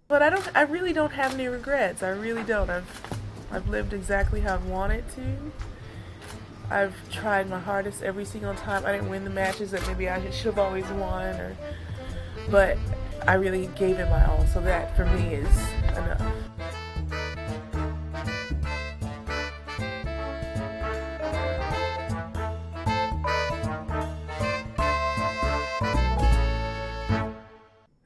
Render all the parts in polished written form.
But I really don't have any regrets. I really don't. I've lived exactly how I've wanted to. I've tried my hardest every single time. I didn't win the matches that maybe I should have always won, but I really gave it my all. So that for me is enough.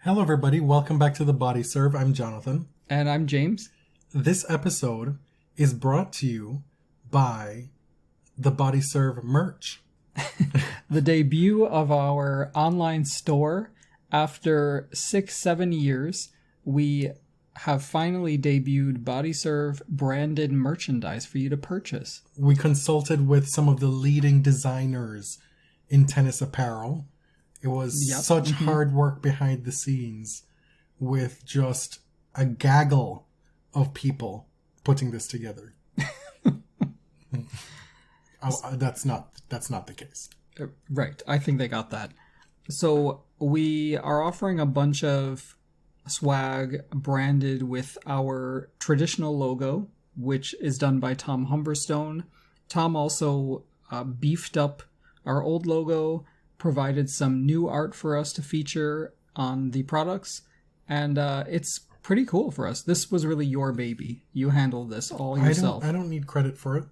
Hello everybody, welcome back to The Body Serve. I'm Jonathan. And I'm James. This episode is brought to you by The Body Serve merch. The debut of our online store. After 6-7 years, we have finally debuted Body Serve branded merchandise for you to purchase. We consulted with some of the leading designers in tennis apparel. It was such hard work behind the scenes with just a gaggle of people putting this together. That's not the case. Right. I think they got that. So we are offering a bunch of swag branded with our traditional logo, which is done by Tom Humberstone. Tom also beefed up our old logo, provided some new art for us to feature on the products, and it's pretty cool for us. This was really your baby. You handled this all yourself. I don't need credit for it,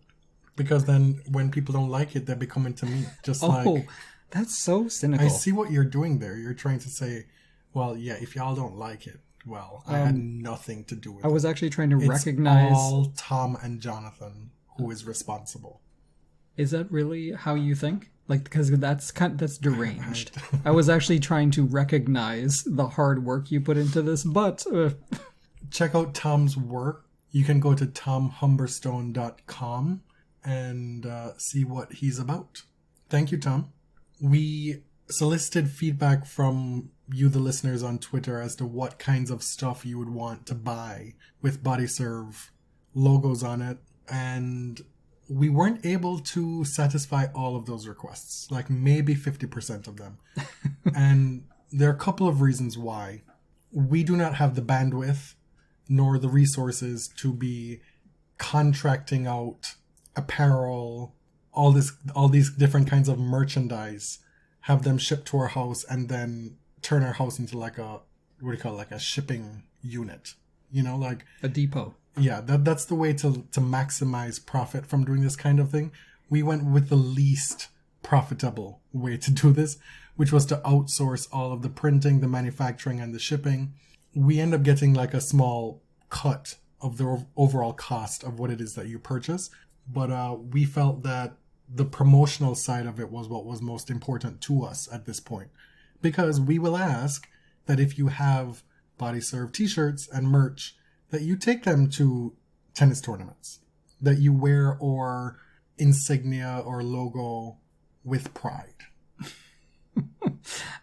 because then when people don't like it, they're coming to me. Oh, that's so cynical. I see what you're doing there. You're trying to say, well, yeah, if y'all don't like it, well, I had nothing to do with it. I was actually trying to recognize... It's all Tom and Jonathan who is responsible. Is that really how you think? Like, because that's deranged. I was actually trying to recognize the hard work you put into this, but... Check out Tom's work. You can go to tomhumberstone.com and see what he's about. Thank you, Tom. We solicited feedback from you, the listeners, on Twitter as to what kinds of stuff you would want to buy with Body Serve logos on it, and we weren't able to satisfy all of those requests, like maybe 50% of them. And there are a couple of reasons why. We do not have the bandwidth nor the resources to be contracting out apparel, all these different kinds of merchandise, have them shipped to our house, and then turn our house into like a, what do you call it, like a shipping unit, you know, like a depot. Yeah, that's the way to maximize profit from doing this kind of thing. We went with the least profitable way to do this, which was to outsource all of the printing, the manufacturing, and the shipping. We end up getting like a small cut of the overall cost of what it is that you purchase. But we felt that the promotional side of it was what was most important to us at this point. Because we will ask that if you have Body Serve t-shirts and merch, that you take them to tennis tournaments, that you wear our insignia or logo with pride.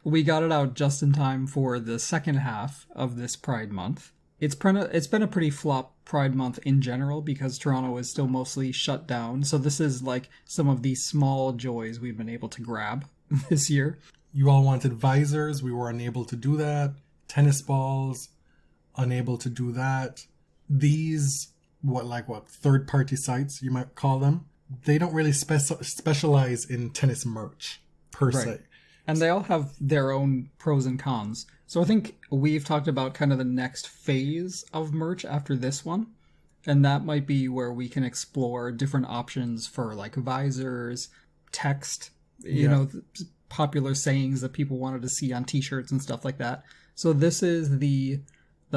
We got it out just in time for the second half of this Pride Month. It's been a pretty flop Pride Month in general because Toronto is still mostly shut down. So this is like some of these small joys we've been able to grab this year. You all wanted visors. We were unable to do that. Tennis balls. Unable to do that. These, third-party sites, you might call them, they don't really specialize in tennis merch, per se. And they all have their own pros and cons. So I think we've talked about kind of the next phase of merch after this one. And that might be where we can explore different options for, like, visors, text, you know, popular sayings that people wanted to see on t-shirts and stuff like that. So this is the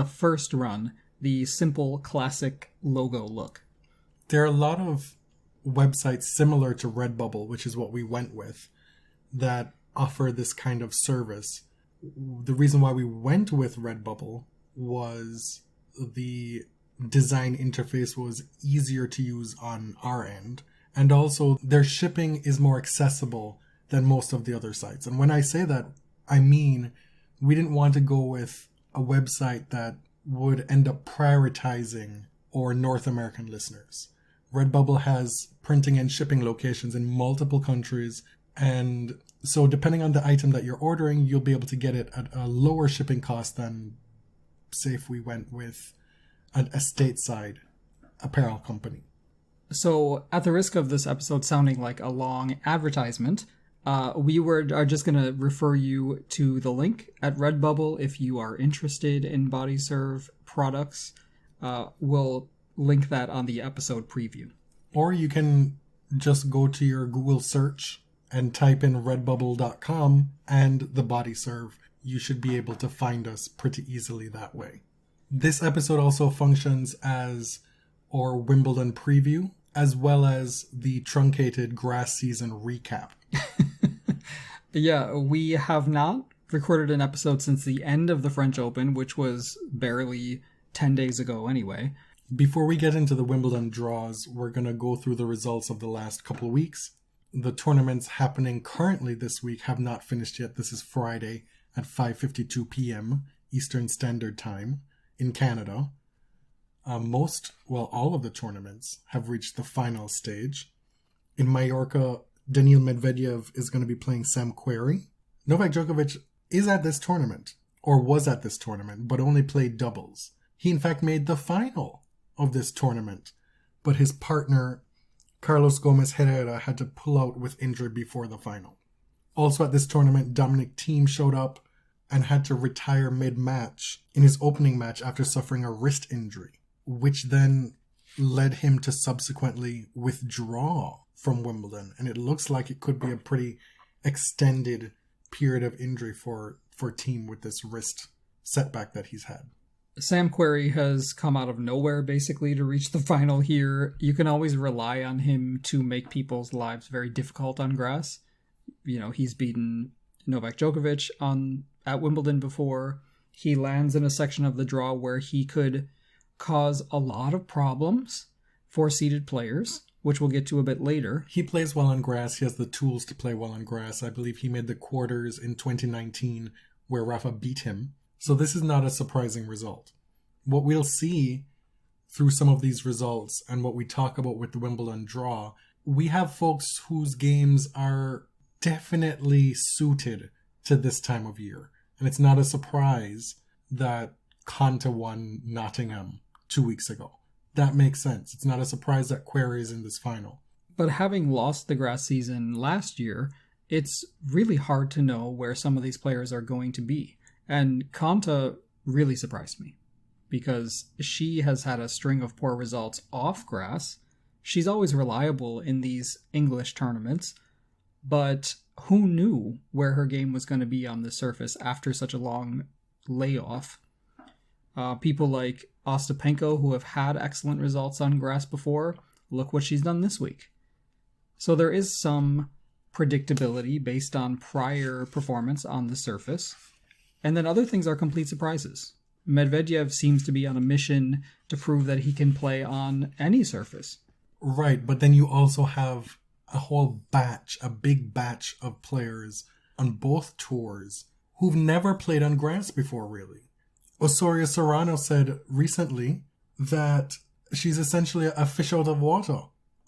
first run, the simple classic logo look. There are a lot of websites similar to Redbubble, which is what we went with, that offer this kind of service. The reason why we went with Redbubble was the design interface was easier to use on our end, and also their shipping is more accessible than most of the other sites. And when I say that, I mean we didn't want to go with a website that would end up prioritizing our North American listeners. Redbubble has printing and shipping locations in multiple countries, and so depending on the item that you're ordering, you'll be able to get it at a lower shipping cost than safe we went with a stateside apparel company. So, at the risk of this episode sounding like a long advertisement, we are just going to refer you to the link at Redbubble if you are interested in BodyServe products. We'll link that on the episode preview. Or you can just go to your Google search and type in redbubble.com and the BodyServe. You should be able to find us pretty easily that way. This episode also functions as our Wimbledon preview, as well as the truncated grass season recap. Yeah, we have not recorded an episode since the end of the French Open, which was barely 10 days ago anyway. Before we get into the Wimbledon draws, we're going to go through the results of the last couple of weeks. The tournaments happening currently this week have not finished yet. This is Friday at 5:52 p.m. Eastern Standard Time in Canada. All of the tournaments have reached the final stage. In Mallorca, Daniil Medvedev is going to be playing Sam Querrey. Novak Djokovic is at this tournament, or was at this tournament, but only played doubles. He in fact made the final of this tournament, but his partner, Carlos Gomez Herrera, had to pull out with injury before the final. Also at this tournament, Dominic Thiem showed up and had to retire mid-match in his opening match after suffering a wrist injury, which then led him to subsequently withdraw from Wimbledon. And it looks like it could be a pretty extended period of injury for Thiem with this wrist setback that he's had. Sam Querrey has come out of nowhere, basically, to reach the final here. You can always rely on him to make people's lives very difficult on grass. You know, he's beaten Novak Djokovic at Wimbledon before. He lands in a section of the draw where he could cause a lot of problems for seeded players, which we'll get to a bit later. He plays well on grass. He has the tools to play well on grass. I believe he made the quarters in 2019 where Rafa beat him. So this is not a surprising result. What we'll see through some of these results and what we talk about with the Wimbledon draw, we have folks whose games are definitely suited to this time of year. And it's not a surprise that Konta won Nottingham 2 weeks ago. That makes sense. It's not a surprise that Querrey is in this final. But having lost the grass season last year, it's really hard to know where some of these players are going to be. And Konta really surprised me because she has had a string of poor results off grass. She's always reliable in these English tournaments, but who knew where her game was going to be on the surface after such a long layoff? People like Ostapenko, who have had excellent results on grass before, look what she's done this week. So there is some predictability based on prior performance on the surface. And then other things are complete surprises. Medvedev seems to be on a mission to prove that he can play on any surface. Right, but then you also have a big batch of players on both tours who've never played on grass before, really. Osorio Serrano said recently that she's essentially a fish out of water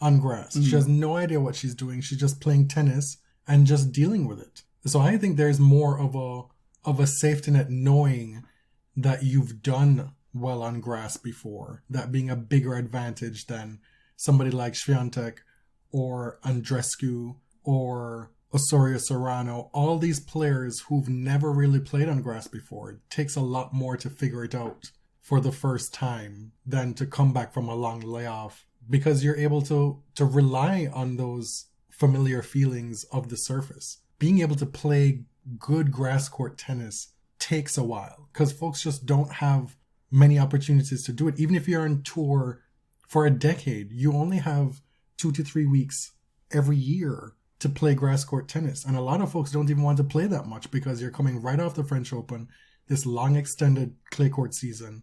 on grass. Mm-hmm. She has no idea what she's doing. She's just playing tennis and just dealing with it. So I think there's more of a safety net knowing that you've done well on grass before, that being a bigger advantage than somebody like Swiatek or Andreescu or Osorio Serrano, all these players who've never really played on grass before. It takes a lot more to figure it out for the first time than to come back from a long layoff, because you're able to rely on those familiar feelings of the surface. Being able to play good grass court tennis takes a while because folks just don't have many opportunities to do it. Even if you're on tour for a decade, you only have 2 to 3 weeks every year to play grass court tennis. And a lot of folks don't even want to play that much because you're coming right off the French Open, this long extended clay court season.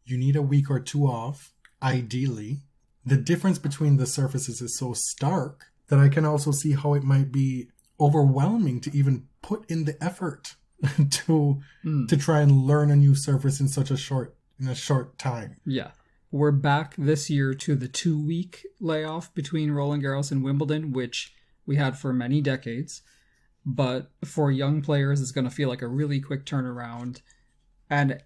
You need a week or two off, ideally. The difference between the surfaces is so stark that I can also see how it might be overwhelming to even put in the effort to try and learn a new surface in such a short time. Yeah. We're back this year to the 2-week layoff between Roland Garros and Wimbledon, which we had for many decades. But for young players, it's going to feel like a really quick turnaround. And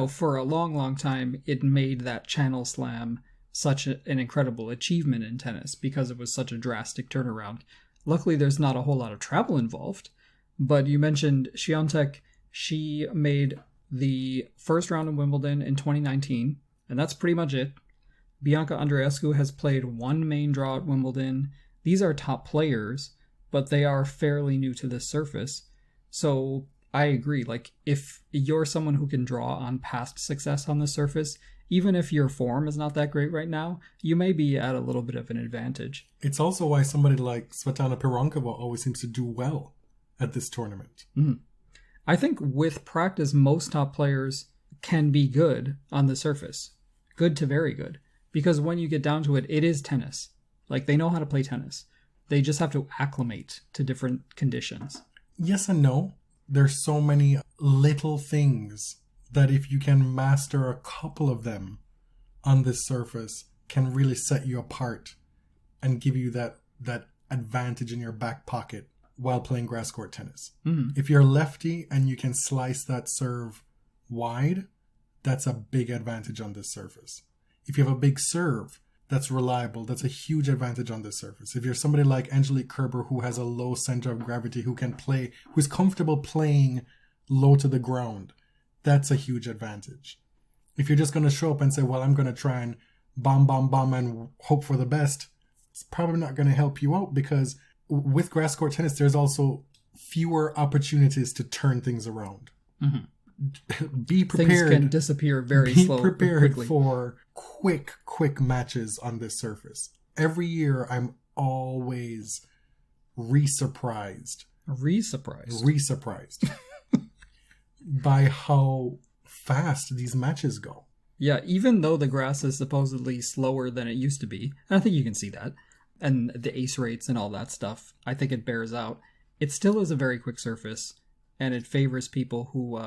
for a long, long time, it made that Channel Slam such an incredible achievement in tennis because it was such a drastic turnaround. Luckily, there's not a whole lot of travel involved. But you mentioned Świątek. She made the first round of Wimbledon in 2019, and that's pretty much it. Bianca Andreescu has played one main draw at Wimbledon. These are top players, but they are fairly new to this surface. So I agree. Like, if you're someone who can draw on past success on the surface, even if your form is not that great right now, you may be at a little bit of an advantage. It's also why somebody like Svetlana Pironkova always seems to do well at this tournament. Mm. I think with practice, most top players can be good on the surface. Good to very good. Because when you get down to it, it is tennis. Like, they know how to play tennis. They just have to acclimate to different conditions. Yes and no. There's so many little things that if you can master a couple of them on this surface can really set you apart and give you that advantage in your back pocket while playing grass court tennis. Mm. If you're lefty and you can slice that serve wide, that's a big advantage on this surface. If you have a big serve that's reliable, that's a huge advantage on this surface. If you're somebody like Angelique Kerber who has a low center of gravity, who's comfortable playing low to the ground, that's a huge advantage. If you're just going to show up and say, well, I'm going to try and bomb and hope for the best, it's probably not going to help you out, because with grass court tennis, there's also fewer opportunities to turn things around. Mm-hmm. Be prepared. Things can disappear very slowly. Be prepared quickly. for quick matches on this surface. Every year, I'm always re-surprised by how fast these matches go. Yeah, even though the grass is supposedly slower than it used to be, and I think you can see that, and the ace rates and all that stuff, I think it bears out. It still is a very quick surface, and it favors people who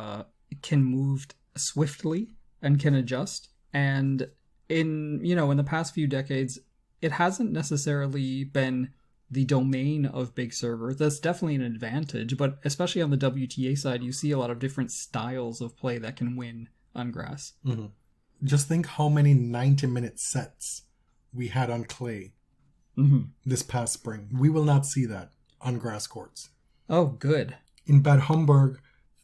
can move swiftly and can adjust. And in the past few decades, it hasn't necessarily been the domain of big servers. That's definitely an advantage, but especially on the WTA side, you see a lot of different styles of play that can win on grass. Mm-hmm. Just think how many 90-minute sets we had on clay this past spring. We will not see that on grass courts. Oh, good. In Bad Homburg,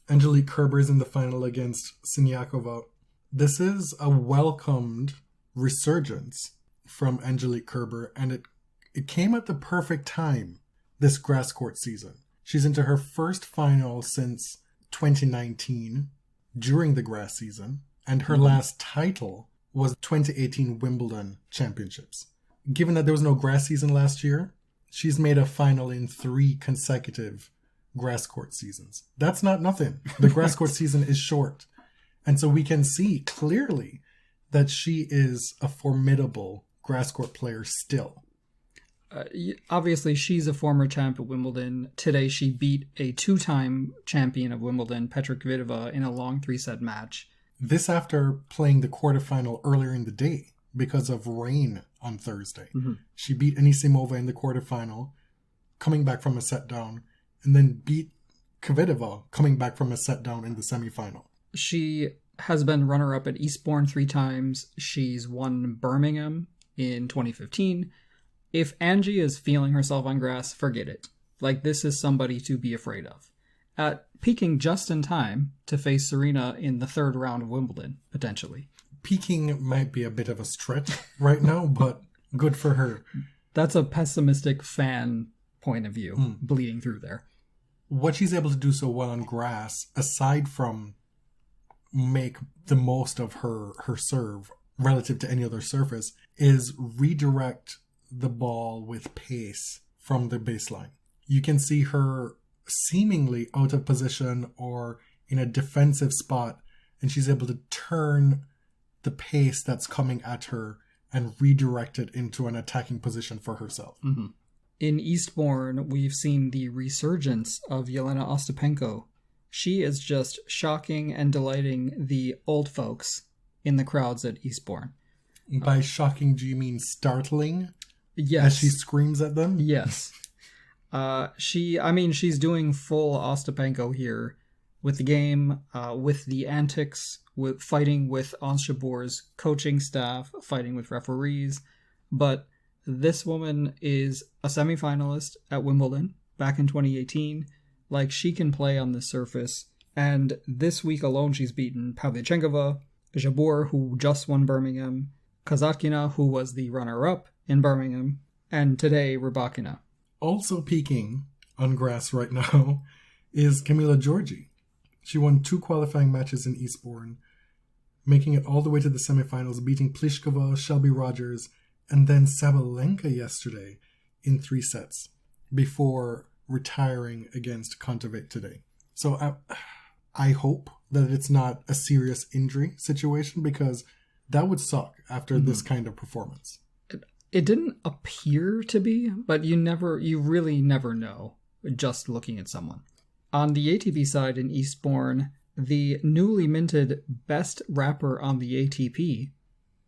Angelique Kerber is in the final against Siniakova. This is a welcomed resurgence from Angelique Kerber, and it came at the perfect time this grass court season. She's into her first final since 2019 during the grass season, and her last title was 2018 Wimbledon Championships. Given that there was no grass season last year, she's made a final in 3 consecutive grass court seasons. That's not nothing. The grass court season is short. And so we can see clearly that she is a formidable grass court player still. Obviously, she's a former champ at Wimbledon. Today, she beat a 2-time champion of Wimbledon, Petra Kvitova, in a long 3-set match. This after playing the quarterfinal earlier in the day because of rain on Thursday. Mm-hmm. She beat Anisimova in the quarterfinal, coming back from a set down, and then beat Kvitova, coming back from a set down in the semifinal. She has been runner-up at Eastbourne 3 times. She's won Birmingham in 2015. If Angie is feeling herself on grass, forget it. Like, this is somebody to be afraid of. Peaking just in time to face Serena in the 3rd round of Wimbledon, potentially. Peaking might be a bit of a stretch right now, but good for her. That's a pessimistic fan point of view, bleeding through there. What she's able to do so well on grass, aside from make the most of her serve relative to any other surface, is redirect the ball with pace from the baseline. You can see her seemingly out of position or in a defensive spot, and she's able to turn the pace that's coming at her and redirect it into an attacking position for herself. Mm-hmm. In Eastbourne, we've seen the resurgence of Jelena Ostapenko. She is just shocking and delighting the old folks in the crowds at Eastbourne. By shocking, do you mean startling? Yes. As she screams at them? Yes. She's doing full Ostapenko here with the game, with the antics, with fighting with Ons Jabeur's coaching staff, fighting with referees. But this woman is a semifinalist at Wimbledon back in 2018. Like, she can play on this surface. And this week alone, she's beaten Pavlyuchenkova, Jabeur, who just won Birmingham, Kazatkina, who was the runner-up in Birmingham, and today, Rybakina. Also peaking on grass right now is Camila Giorgi. She won 2 qualifying matches in Eastbourne, making it all the way to the semifinals, beating Pliskova, Shelby Rogers, and then Sabalenka yesterday in 3 sets before retiring against Kontaveit today. So I hope that it's not a serious injury situation, because that would suck after this kind of performance. It didn't appear to be, but you really never know just looking at someone. On the ATP side in Eastbourne, the newly minted best rapper on the ATP,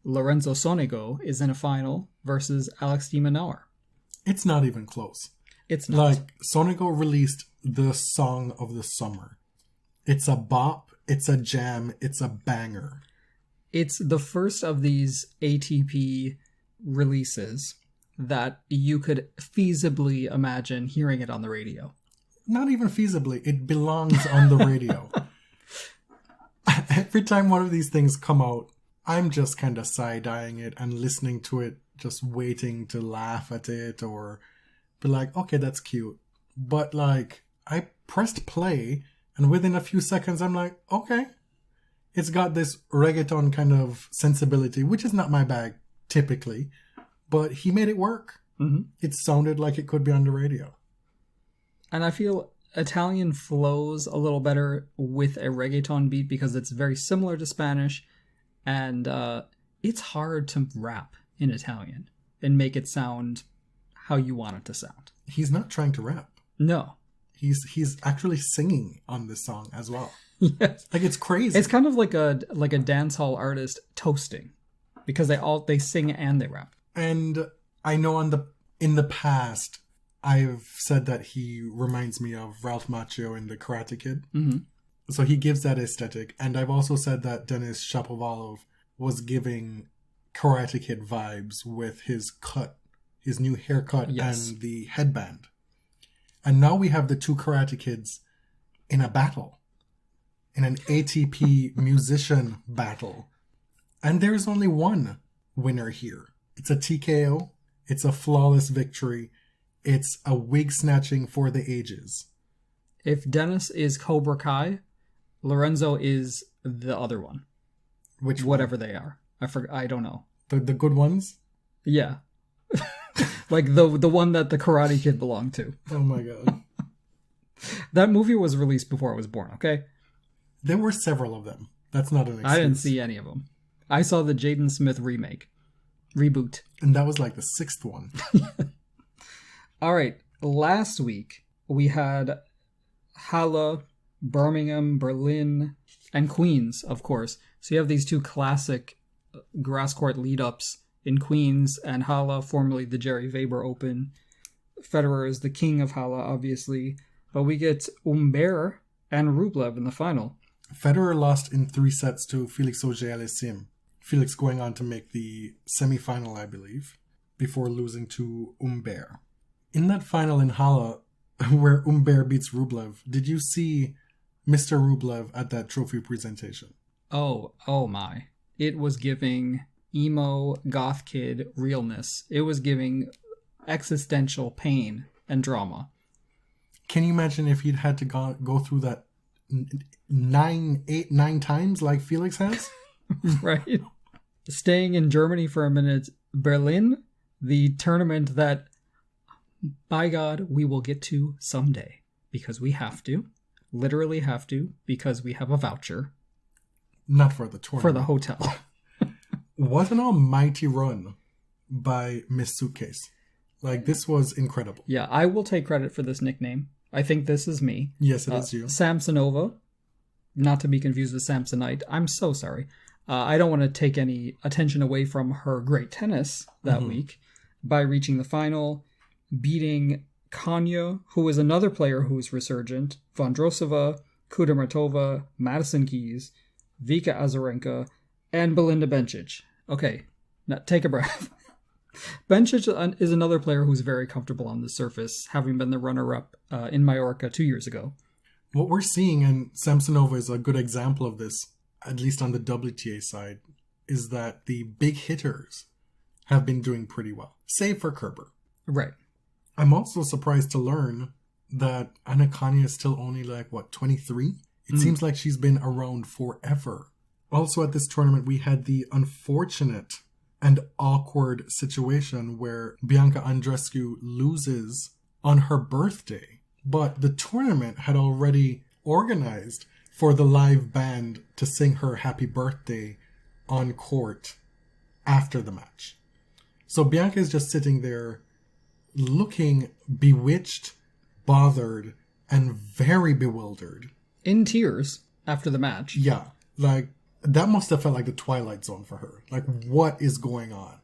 Lorenzo Sonego, is in a final versus Alex de Minaur. It's not even close. It's not. Like, Sonego released the song of the summer. It's a bop, it's a jam, it's a banger. It's the first of these ATP releases that you could feasibly imagine hearing it on the radio. Not even feasibly, it belongs on the radio. Every time one of these things come out, I'm just kind of side-eyeing it and listening to it, just waiting to laugh at it or be like, okay, that's cute. But like, I pressed play and within a few seconds I'm like, okay. It's got this reggaeton kind of sensibility, which is not my bag typically, but he made it work. Mm-hmm. It sounded like it could be on the radio. And I feel Italian flows a little better with a reggaeton beat because it's very similar to Spanish, and it's hard to rap in Italian and make it sound how you want it to sound. He's not trying to rap. No. He's actually singing on this song as well. Yes. Like, it's crazy. It's kind of like a dance hall artist toasting, because they sing and they rap. And I know in the past I've said that he reminds me of Ralph Macchio in The Karate Kid. Mm-hmm. So he gives that aesthetic. And I've also said that Denis Shapovalov was giving Karate Kid vibes with his cut, his new haircut, yes, and the headband. And now we have the 2 Karate Kids in a battle, in an ATP musician battle. And there's only one winner here. It's a TKO. It's a flawless victory. It's a wig snatching for the ages. If Dennis is Cobra Kai, Lorenzo is the other one. Which whatever one? They are. I don't know. The good ones? Yeah. Like the one that the Karate Kid belonged to. Oh my god. That movie was released before I was born, okay? There were several of them. That's not an excuse. I didn't see any of them. I saw the Jaden Smith reboot. And that was like the 6th one. All right. Last week, we had Halle, Birmingham, Berlin, and Queens, of course. So you have these 2 classic grass court lead-ups in Queens and Halle, formerly the Jerry Weber Open. Federer is the king of Halle, obviously. But we get Humbert and Rublev in the final. Federer lost in 3 sets to Felix Auger-Aliassime. Felix going on to make the semi-final, I believe, before losing to Humbert. In that final in Halle, where Humbert beats Rublev, did you see Mr. Rublev at that trophy presentation? Oh my. It was giving emo goth kid realness. It was giving existential pain and drama. Can you imagine if he'd had to go through that 9 times like Felix has? Right. Staying in Germany for a minute, Berlin, the tournament that, by God, we will get to someday. Because we have to. Literally have to. Because we have a voucher. Not for the tournament. For the hotel. What an almighty run by Miss Suitcase. Like, this was incredible. Yeah, I will take credit for this nickname. I think this is me. Yes, it is you. Samsonova. Not to be confused with Samsonite. I'm so sorry. I don't want to take any attention away from her great tennis that week by reaching the final, beating Kanya, who is another player who is resurgent, Vondrousova, Kudermetova, Madison Keys, Vika Azarenka, and Belinda Bencic. Okay, now take a breath. Bencic is another player who's very comfortable on the surface, having been the runner-up in Mallorca 2 years ago. What we're seeing, and Samsonova is a good example of this, at least on the WTA side, is that the big hitters have been doing pretty well, save for Kerber. Right. I'm also surprised to learn that Anna Kanya is still only 23? It seems like she's been around forever. Also at this tournament, we had the unfortunate and awkward situation where Bianca Andreescu loses on her birthday, but the tournament had already organized for the live band to sing her happy birthday on court after the match. So Bianca is just sitting there looking bewitched, bothered, and very bewildered. In tears after the match. Yeah, that must have felt like the Twilight Zone for her. What is going on?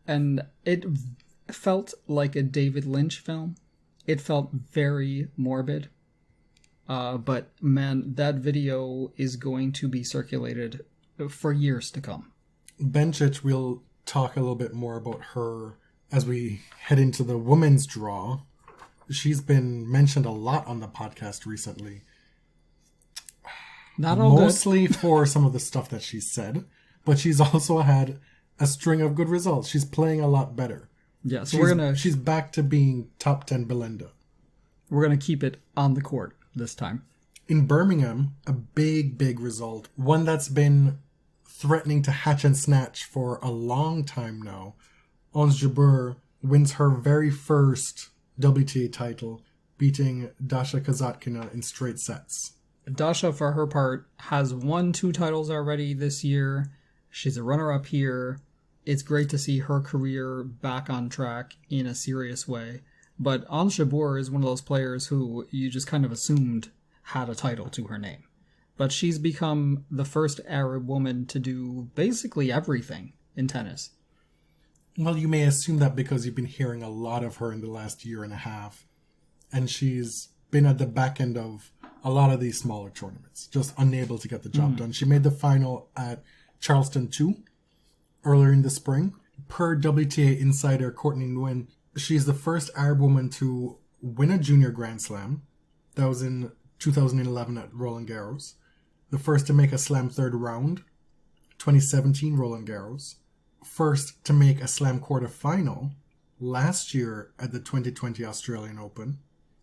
And it felt like a David Lynch film. It felt very morbid. But man, that video is going to be circulated for years to come. Bencic, we'll talk a little bit more about her as we head into the women's draw. She's been mentioned a lot on the podcast recently. Not all mostly for some of the stuff that she said, but she's also had a string of good results. She's playing a lot better. Yeah, so she's back to being top 10 Belinda. We're gonna keep it on the court this time. In Birmingham, a big result. One that's been threatening to hatch and snatch for a long time now. Ons Jabeur wins her very first WTA title, beating Dasha Kazatkina in straight sets. Dasha, for her part, has won 2 titles already this year. She's a runner-up here. It's great to see her career back on track in a serious way. But Ons Jabeur is one of those players who you just kind of assumed had a title to her name. But she's become the first Arab woman to do basically everything in tennis. Well, you may assume that because you've been hearing a lot of her in the last year and a half. And she's been at the back end of a lot of these smaller tournaments, just unable to get the job done. She made the final at Charleston 2 earlier in the spring. Per WTA insider Courtney Nguyen, she's the first Arab woman to win a junior Grand Slam. That was in 2011 at Roland Garros. The first to make a Slam third round, 2017 Roland Garros. First to make a Slam quarterfinal last year at the 2020 Australian Open.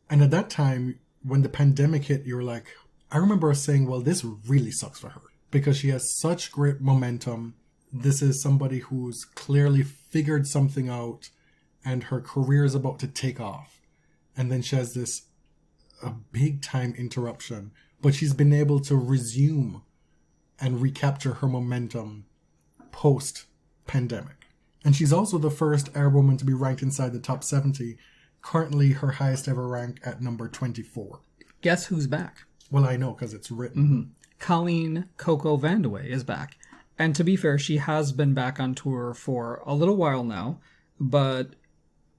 And at that time, when the pandemic hit, you were like, I remember us saying, well, this really sucks for her because she has such great momentum. This is somebody who's clearly figured something out and her career is about to take off. And then she has a big time interruption, but she's been able to resume and recapture her momentum post pandemic. And she's also the first Arab woman to be ranked inside the top 70. Currently her highest ever rank at number 24. Guess who's back? Well, I know because it's written. Colleen Coco Vandeweghe is back. And to be fair, she has been back on tour for a little while now. But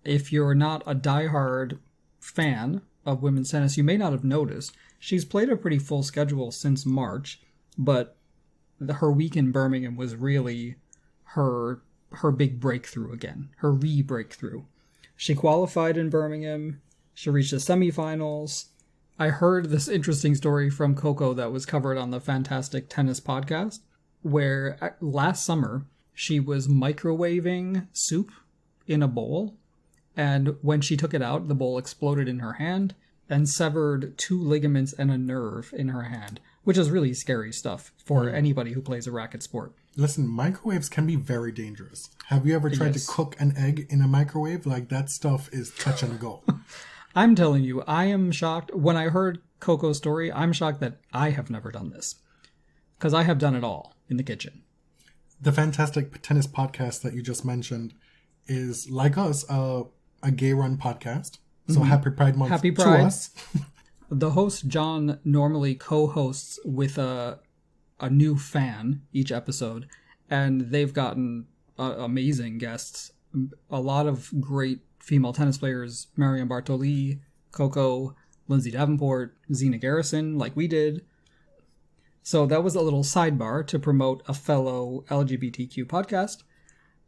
if you're not a diehard fan of women's tennis, you may not have noticed. She's played a pretty full schedule since March, but her week in Birmingham was really her big breakthrough again, her re-breakthrough. She qualified in Birmingham. She reached the semifinals. I heard this interesting story from Coco that was covered on the Fantastic Tennis podcast, where last summer she was microwaving soup in a bowl, and when she took it out, the bowl exploded in her hand and severed 2 ligaments and a nerve in her hand, which is really scary stuff for anybody who plays a racket sport. Listen, microwaves can be very dangerous. Have you ever tried to cook an egg in a microwave? That stuff is touch and go. I'm telling you, I am shocked. When I heard Coco's story, I'm shocked that I have never done this. Because I have done it all in the kitchen. The Fantastic Tennis podcast that you just mentioned is, like us, a gay-run podcast. So happy Pride Month Happy Pride. to us. The host, John, normally co-hosts with a new fan each episode. And they've gotten amazing guests. A lot of great female tennis players, Marion Bartoli, Coco, Lindsay Davenport, Zena Garrison, like we did. So that was a little sidebar to promote a fellow LGBTQ podcast.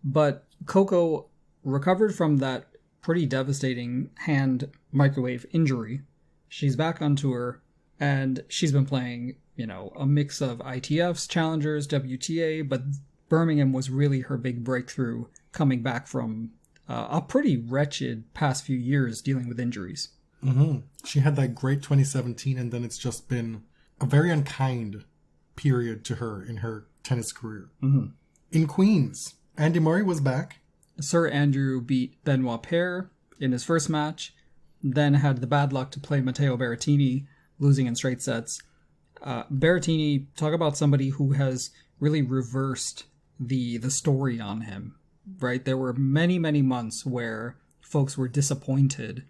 But Coco recovered from that pretty devastating hand microwave injury. She's back on tour, and she's been playing, a mix of ITFs, challengers, WTA, but Birmingham was really her big breakthrough, coming back from a pretty wretched past few years dealing with injuries. Mm-hmm. She had that great 2017, and then it's just been a very unkind period to her in her tennis career. Mm-hmm. In Queens, Andy Murray was back. Sir Andrew beat Benoit Paire in his first match, then had the bad luck to play Matteo Berrettini, losing in straight sets. Berrettini, talk about somebody who has really reversed the story on him, right? There were many, many months where folks were disappointed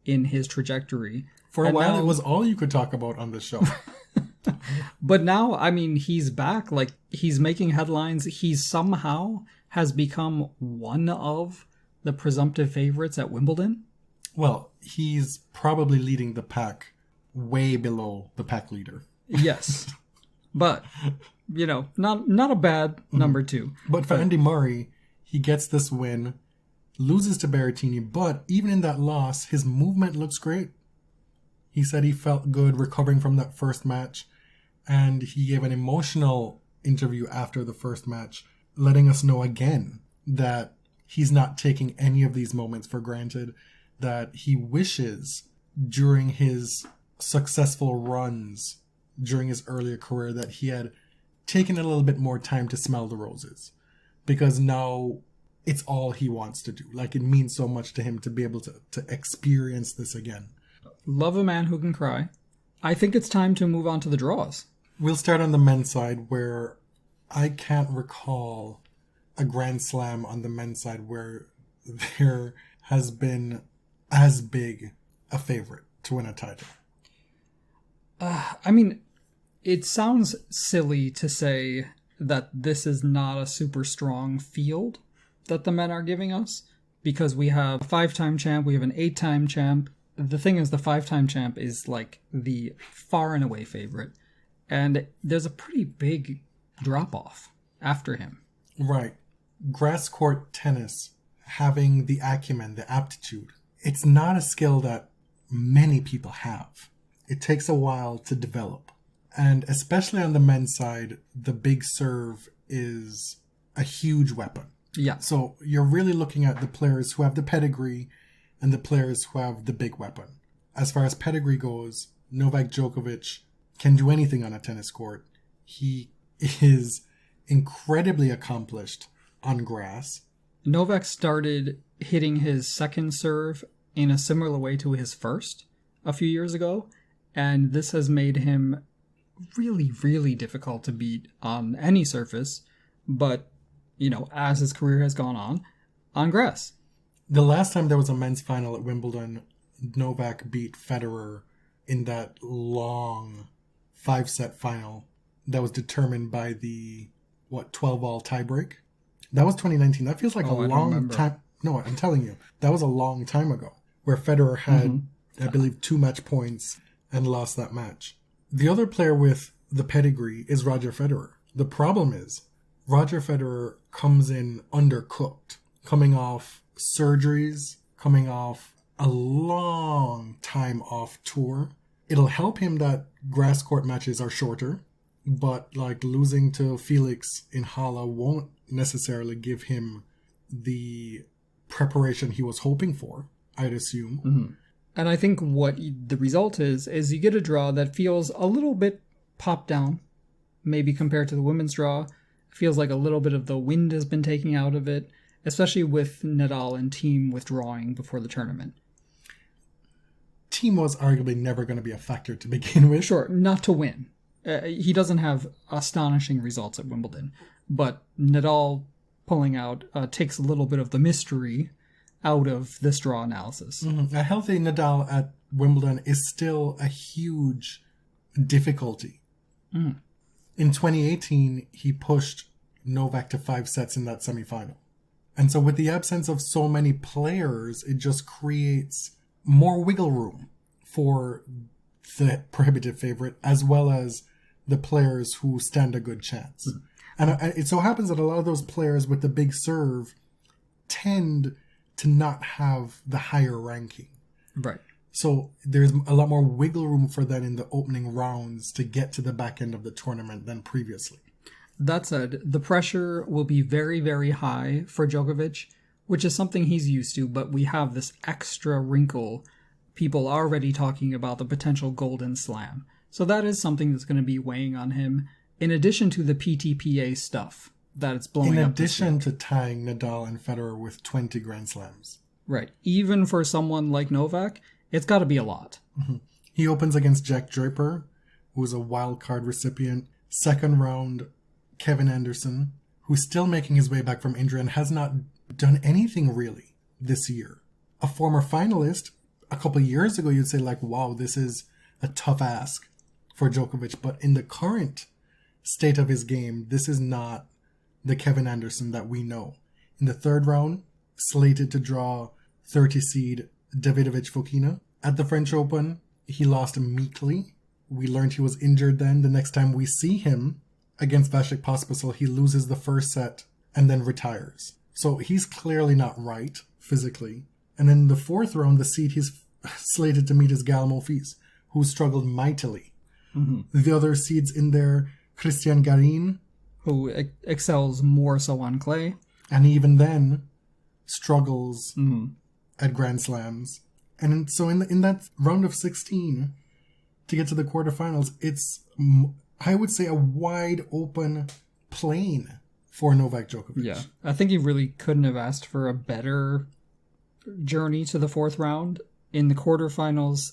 in his trajectory. For a while, it was all you could talk about on the show. But now, he's back. Like, he's making headlines. He somehow has become one of the presumptive favorites at Wimbledon. Well, he's probably leading the pack way below the pack leader. Yes. But, not a bad number two. But for Andy Murray, he gets this win, loses to Berrettini, but even in that loss, his movement looks great. He said he felt good recovering from that first match, and he gave an emotional interview after the first match, letting us know again that he's not taking any of these moments for granted, that he wishes during his successful runs during his earlier career that he had taken a little bit more time to smell the roses, because now it's all he wants to do. Like, it means so much to him to be able to experience this again. Love a man who can cry. I think it's time to move on to the draws. We'll start on the men's side, where I can't recall a Grand Slam on the men's side where there has been as big a favorite to win a title. It sounds silly to say that this is not a super strong field that the men are giving us, because we have a 5-time champ, we have an 8-time champ. The thing is, the 5-time champ is like the far and away favorite, and there's a pretty big drop-off after him. Right. Grass court tennis, having the acumen, the aptitude, it's not a skill that many people have. It takes a while to develop. And especially on the men's side, the big serve is a huge weapon. Yeah. So you're really looking at the players who have the pedigree and the players who have the big weapon. As far as pedigree goes, Novak Djokovic can do anything on a tennis court. He is incredibly accomplished on grass. Novak started hitting his second serve in a similar way to his first a few years ago, and this has made him really, really difficult to beat on any surface, but, as his career has gone on grass. The last time there was a men's final at Wimbledon, Novak beat Federer in that long 5-set final that was determined by the, 12-all tiebreak? That was 2019. That feels like a long time. No, I'm telling you, that was a long time ago, where Federer had, I believe, 2 match points and lost that match. The other player with the pedigree is Roger Federer. The problem is, Roger Federer comes in undercooked, coming off surgeries, coming off a long time off tour. It'll help him that grass court matches are shorter, but like losing to Felix in Halle won't necessarily give him the preparation he was hoping for, I'd assume. Mm-hmm. And I think what the result is you get a draw that feels a little bit popped down, maybe compared to the women's draw. It feels like a little bit of the wind has been taken out of it, especially with Nadal and Thiem withdrawing before the tournament. Thiem was arguably never going to be a factor to begin with. Sure, not to win. He doesn't have astonishing results at Wimbledon, but Nadal pulling out takes a little bit of the mystery out of this draw analysis. Mm-hmm. A healthy Nadal at Wimbledon is still a huge difficulty. Mm. In 2018, he pushed Novak to 5 sets in that semifinal. And so with the absence of so many players, it just creates more wiggle room for the prohibitive favorite, as well as the players who stand a good chance. And it so happens that a lot of those players with the big serve tend to not have the higher ranking. Right. So there's a lot more wiggle room for them in the opening rounds to get to the back end of the tournament than previously. That said, the pressure will be very, very high for Djokovic, which is something he's used to, but we have this extra wrinkle. People are already talking about the potential Golden Slam. So that is something that's going to be weighing on him, in addition to the PTPA stuff that it's blowing up. In addition to tying Nadal and Federer with 20 Grand Slams. Right. Even for someone like Novak, it's got to be a lot. Mm-hmm. He opens against Jack Draper, who's a wild card recipient. Second round, Kevin Anderson, who's still making his way back from injury and has not done anything really this year. A former finalist, a couple of years ago, you'd say like, wow, this is a tough ask for Djokovic. But in the current state of his game, this is not the Kevin Anderson that we know. In the third round, slated to draw 30 seed Davidovich Fokina. At the French Open, he lost meekly. We learned he was injured then. The next time we see him against Vasek Pospisil, he loses the first set and then retires. So he's clearly not right physically. And then in the fourth round, the seed he's slated to meet is Gael Monfils, who struggled mightily. Mm-hmm. The other seeds in there, Christian Garin, who excels more so on clay. And even then struggles at Grand Slams. And so in that round of 16, to get to the quarterfinals, it's, I would say, a wide open plane for Novak Djokovic. Yeah, I think he really couldn't have asked for a better journey to the fourth round. In the quarterfinals,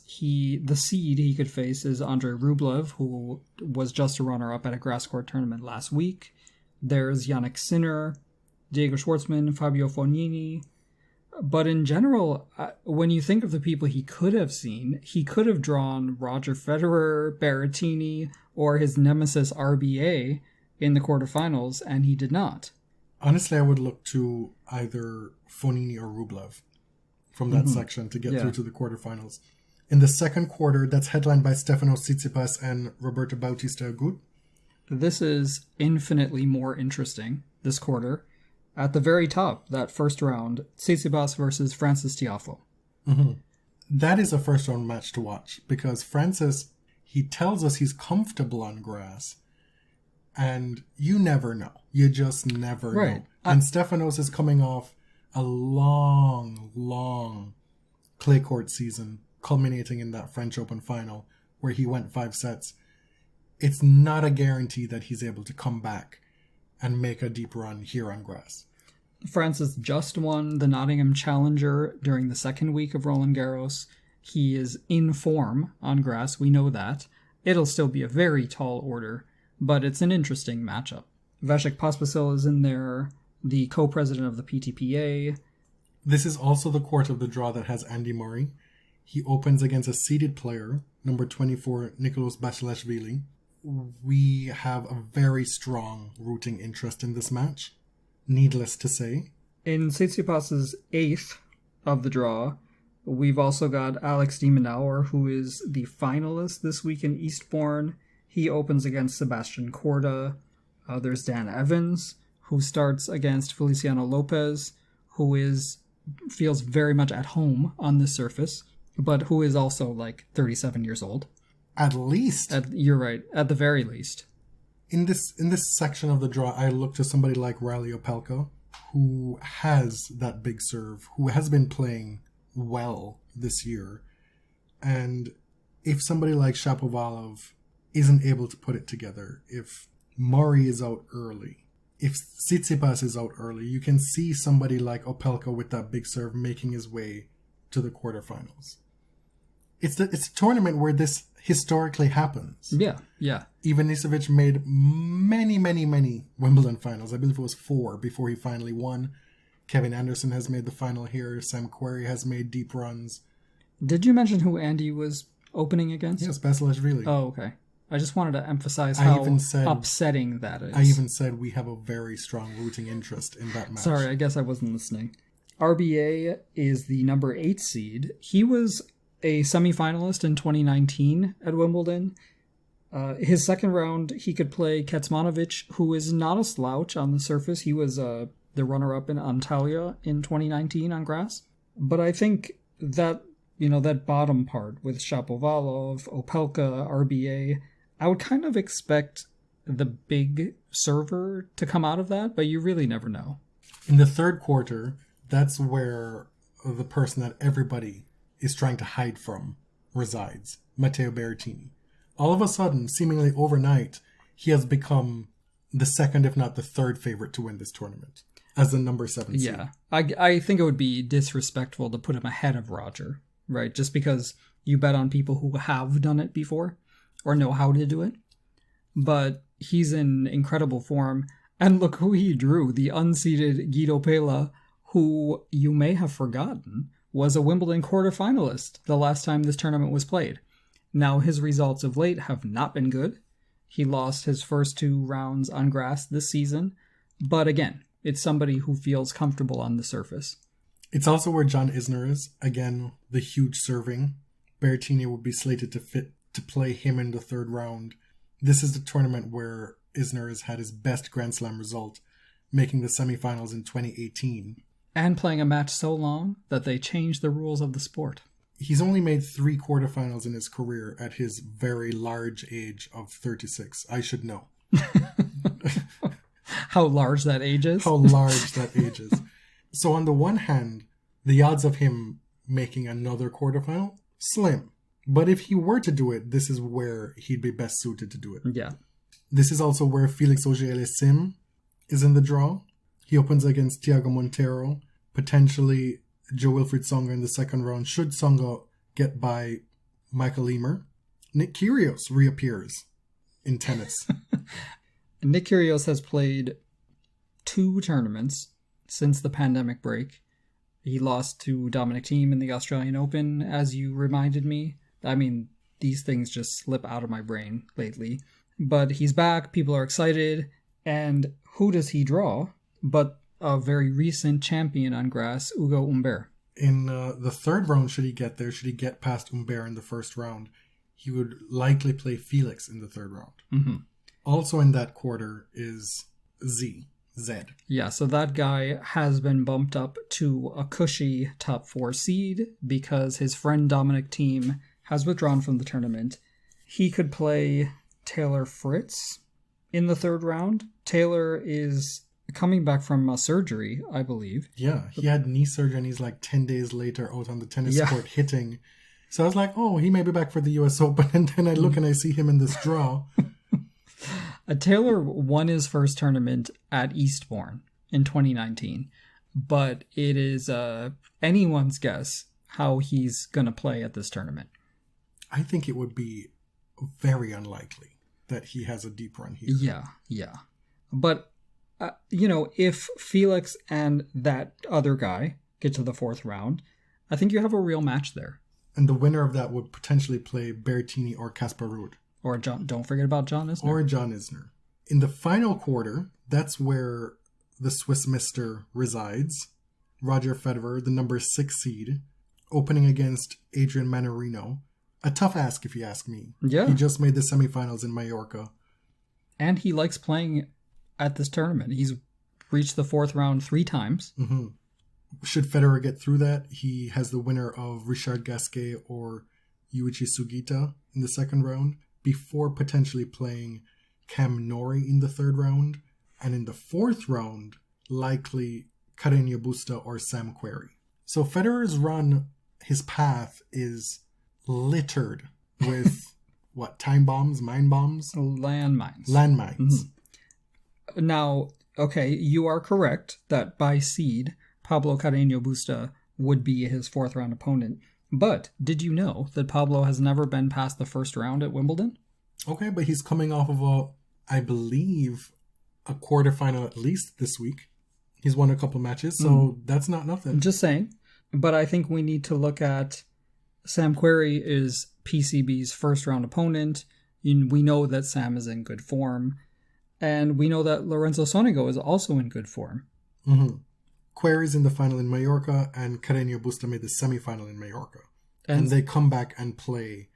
the seed he could face is Andrei Rublev, who was just a runner-up at a grass court tournament last week. There's Yannick Sinner, Diego Schwartzman, Fabio Fognini. But in general, when you think of the people he could have seen, he could have drawn Roger Federer, Berrettini, or his nemesis RBA in the quarterfinals, and he did not. Honestly, I would look to either Fognini or Rublev from that section to get through to the quarterfinals. In the second quarter, that's headlined by Stefanos Tsitsipas and Roberto Bautista Agut. This is infinitely more interesting, this quarter. At the very top, that first round, Tsitsipas versus Francis Tiafoe. Mm-hmm. That is a first round match to watch, because Francis, he tells us he's comfortable on grass, and you never know. You just never know. And Stefanos is coming off a long clay court season, culminating in that French Open final where he went 5 sets. It's not a guarantee that he's able to come back and make a deep run here on grass. Francis just won the Nottingham Challenger during the second week of Roland Garros. He is in form on grass, we know that. It'll still be a very tall order, but it's an interesting matchup. Vasek Pospisil is in there, the co-president of the PTPA. This is also the court of the draw that has Andy Murray. He opens against a seeded player, number 24, Nicolas Basilashvili. We have a very strong rooting interest in this match, needless to say. In Tsitsipas' 8th of the draw, we've also got Alex de Minaur, who is the finalist this week in Eastbourne. He opens against Sebastian Korda. There's Dan Evans, who starts against Feliciano Lopez, who feels very much at home on this surface, but who is also like 37 years old. At least. You're right, at the very least. In this section of the draw, I look to somebody like Riley Opelka, who has that big serve, who has been playing well this year. And if somebody like Shapovalov isn't able to put it together, if Murray is out early, if Tsitsipas is out early, you can see somebody like Opelka with that big serve making his way to the quarterfinals. It's a tournament where this historically happens. Yeah. Ivanisevic made many Wimbledon finals. I believe it was 4 before he finally won. Kevin Anderson has made the final here. Sam Querrey has made deep runs. Did you mention who Andy was opening against? Yes, Basilashvili. Oh, okay. I just wanted to emphasize how upsetting that is. I even said we have a very strong rooting interest in that match. Sorry, I guess I wasn't listening. RBA is the number 8 seed. He was a semi-finalist in 2019 at Wimbledon. His second round, he could play Kecmanovic, who is not a slouch on the surface. He was the runner-up in Antalya in 2019 on grass. But I think that, that bottom part with Shapovalov, Opelka, RBA, I would kind of expect the big server to come out of that, but you really never know. In the third quarter, that's where the person that everybody is trying to hide from resides, Matteo Berrettini. All of a sudden, seemingly overnight, he has become the second, if not the third favorite to win this tournament as the number 7 seed. Yeah, I think it would be disrespectful to put him ahead of Roger, right? Just because you bet on people who have done it before or know how to do it. But he's in incredible form. And look who he drew, the unseeded Guido Pella, who you may have forgotten was a Wimbledon quarterfinalist the last time this tournament was played. Now, his results of late have not been good. He lost his first 2 rounds on grass this season. But again, it's somebody who feels comfortable on the surface. It's also where John Isner is. Again, the huge serving. Berrettini will be slated to play him in the third round. This is the tournament where Isner has had his best Grand Slam result, making the semifinals in 2018. And playing a match so long that they changed the rules of the sport. He's only made 3 quarterfinals in his career at his very large age of 36. I should know. How large that age is? How large that age is. So on the one hand, the odds of him making another quarterfinal, slim. But if he were to do it, this is where he'd be best suited to do it. Yeah. This is also where Felix Auger-Aliassime is in the draw. He opens against Thiago Monteiro, potentially Jo-Wilfried Tsonga in the second round, should Tsonga get by Michael Emer. Nick Kyrgios reappears in tennis. Nick Kyrgios has played 2 tournaments since the pandemic break. He lost to Dominic Thiem in the Australian Open, as you reminded me. I mean, these things just slip out of my brain lately. But he's back, people are excited, and who does he draw but a very recent champion on grass, Ugo Humbert. In the third round, should he get past Humbert in the first round, he would likely play Felix in the third round. Mm-hmm. Also in that quarter is Z. Yeah, so that guy has been bumped up to a cushy top 4 seed because his friend Dominic Thiem has withdrawn from the tournament. He could play Taylor Fritz in the third round. Taylor is coming back from surgery, I believe. Yeah, he had knee surgery and he's like 10 days later out on the tennis court hitting. So I was like, oh, he may be back for the US Open. And then I look and I see him in this draw. Taylor won his first tournament at Eastbourne in 2019. But it is anyone's guess how he's going to play at this tournament. I think it would be very unlikely that he has a deep run here. Yeah. But, if Felix and that other guy get to the fourth round, I think you have a real match there. And the winner of that would potentially play Berrettini or Casper Ruud. Or don't forget about John Isner. Or John Isner. In the final quarter, that's where the Swiss Mister resides. Roger Federer, the number 6 seed, opening against Adrian Manarino. A tough ask, if you ask me. Yeah. He just made the semifinals in Mallorca. And he likes playing at this tournament. He's reached the fourth round 3 times. Mm-hmm. Should Federer get through that, he has the winner of Richard Gasquet or Yuichi Sugita in the second round, before potentially playing Cam Norrie in the third round. And in the fourth round, likely Carreño Busta or Sam Querrey. So Federer's run, his path is littered with time bombs, mine bombs? Landmines. Mm-hmm. Now, okay, you are correct that by seed, Pablo Carreño Busta would be his fourth round opponent. But did you know that Pablo has never been past the first round at Wimbledon? Okay, but he's coming off of I believe, a quarterfinal at least this week. He's won a couple matches, so that's not nothing. Just saying. But I think we need to look at Sam Querrey is PCB's first round opponent. We know that Sam is in good form. And we know that Lorenzo Sonego is also in good form. Mm-hmm. Querrey's in the final in Mallorca, and Carreño Busta made the semifinal in Mallorca. And they come back and play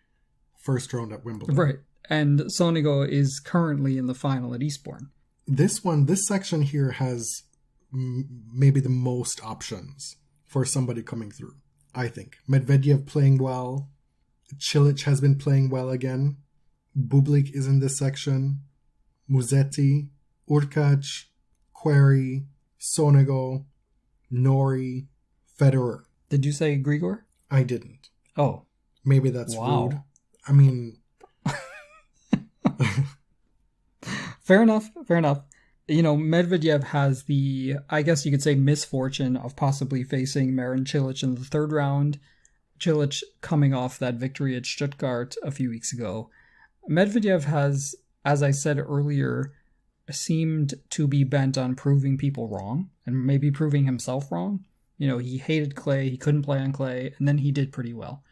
first round at Wimbledon. Right. And Sonigo is currently in the final at Eastbourne. This section here has maybe the most options for somebody coming through, I think. Medvedev playing well. Cilic has been playing well again. Bublik is in this section. Musetti, Urkac, Querrey, Sonigo, Nori, Federer. Did you say Grigor? I didn't. Oh. Maybe that's wow. rude. I mean... Fair enough. You know, Medvedev has the, I guess you could say, misfortune of possibly facing Marin Cilic in the third round. Cilic coming off that victory at Stuttgart a few weeks ago. Medvedev has, as I said earlier, seemed to be bent on proving people wrong and maybe proving himself wrong. You know, he hated clay, he couldn't play on clay, and then he did pretty well.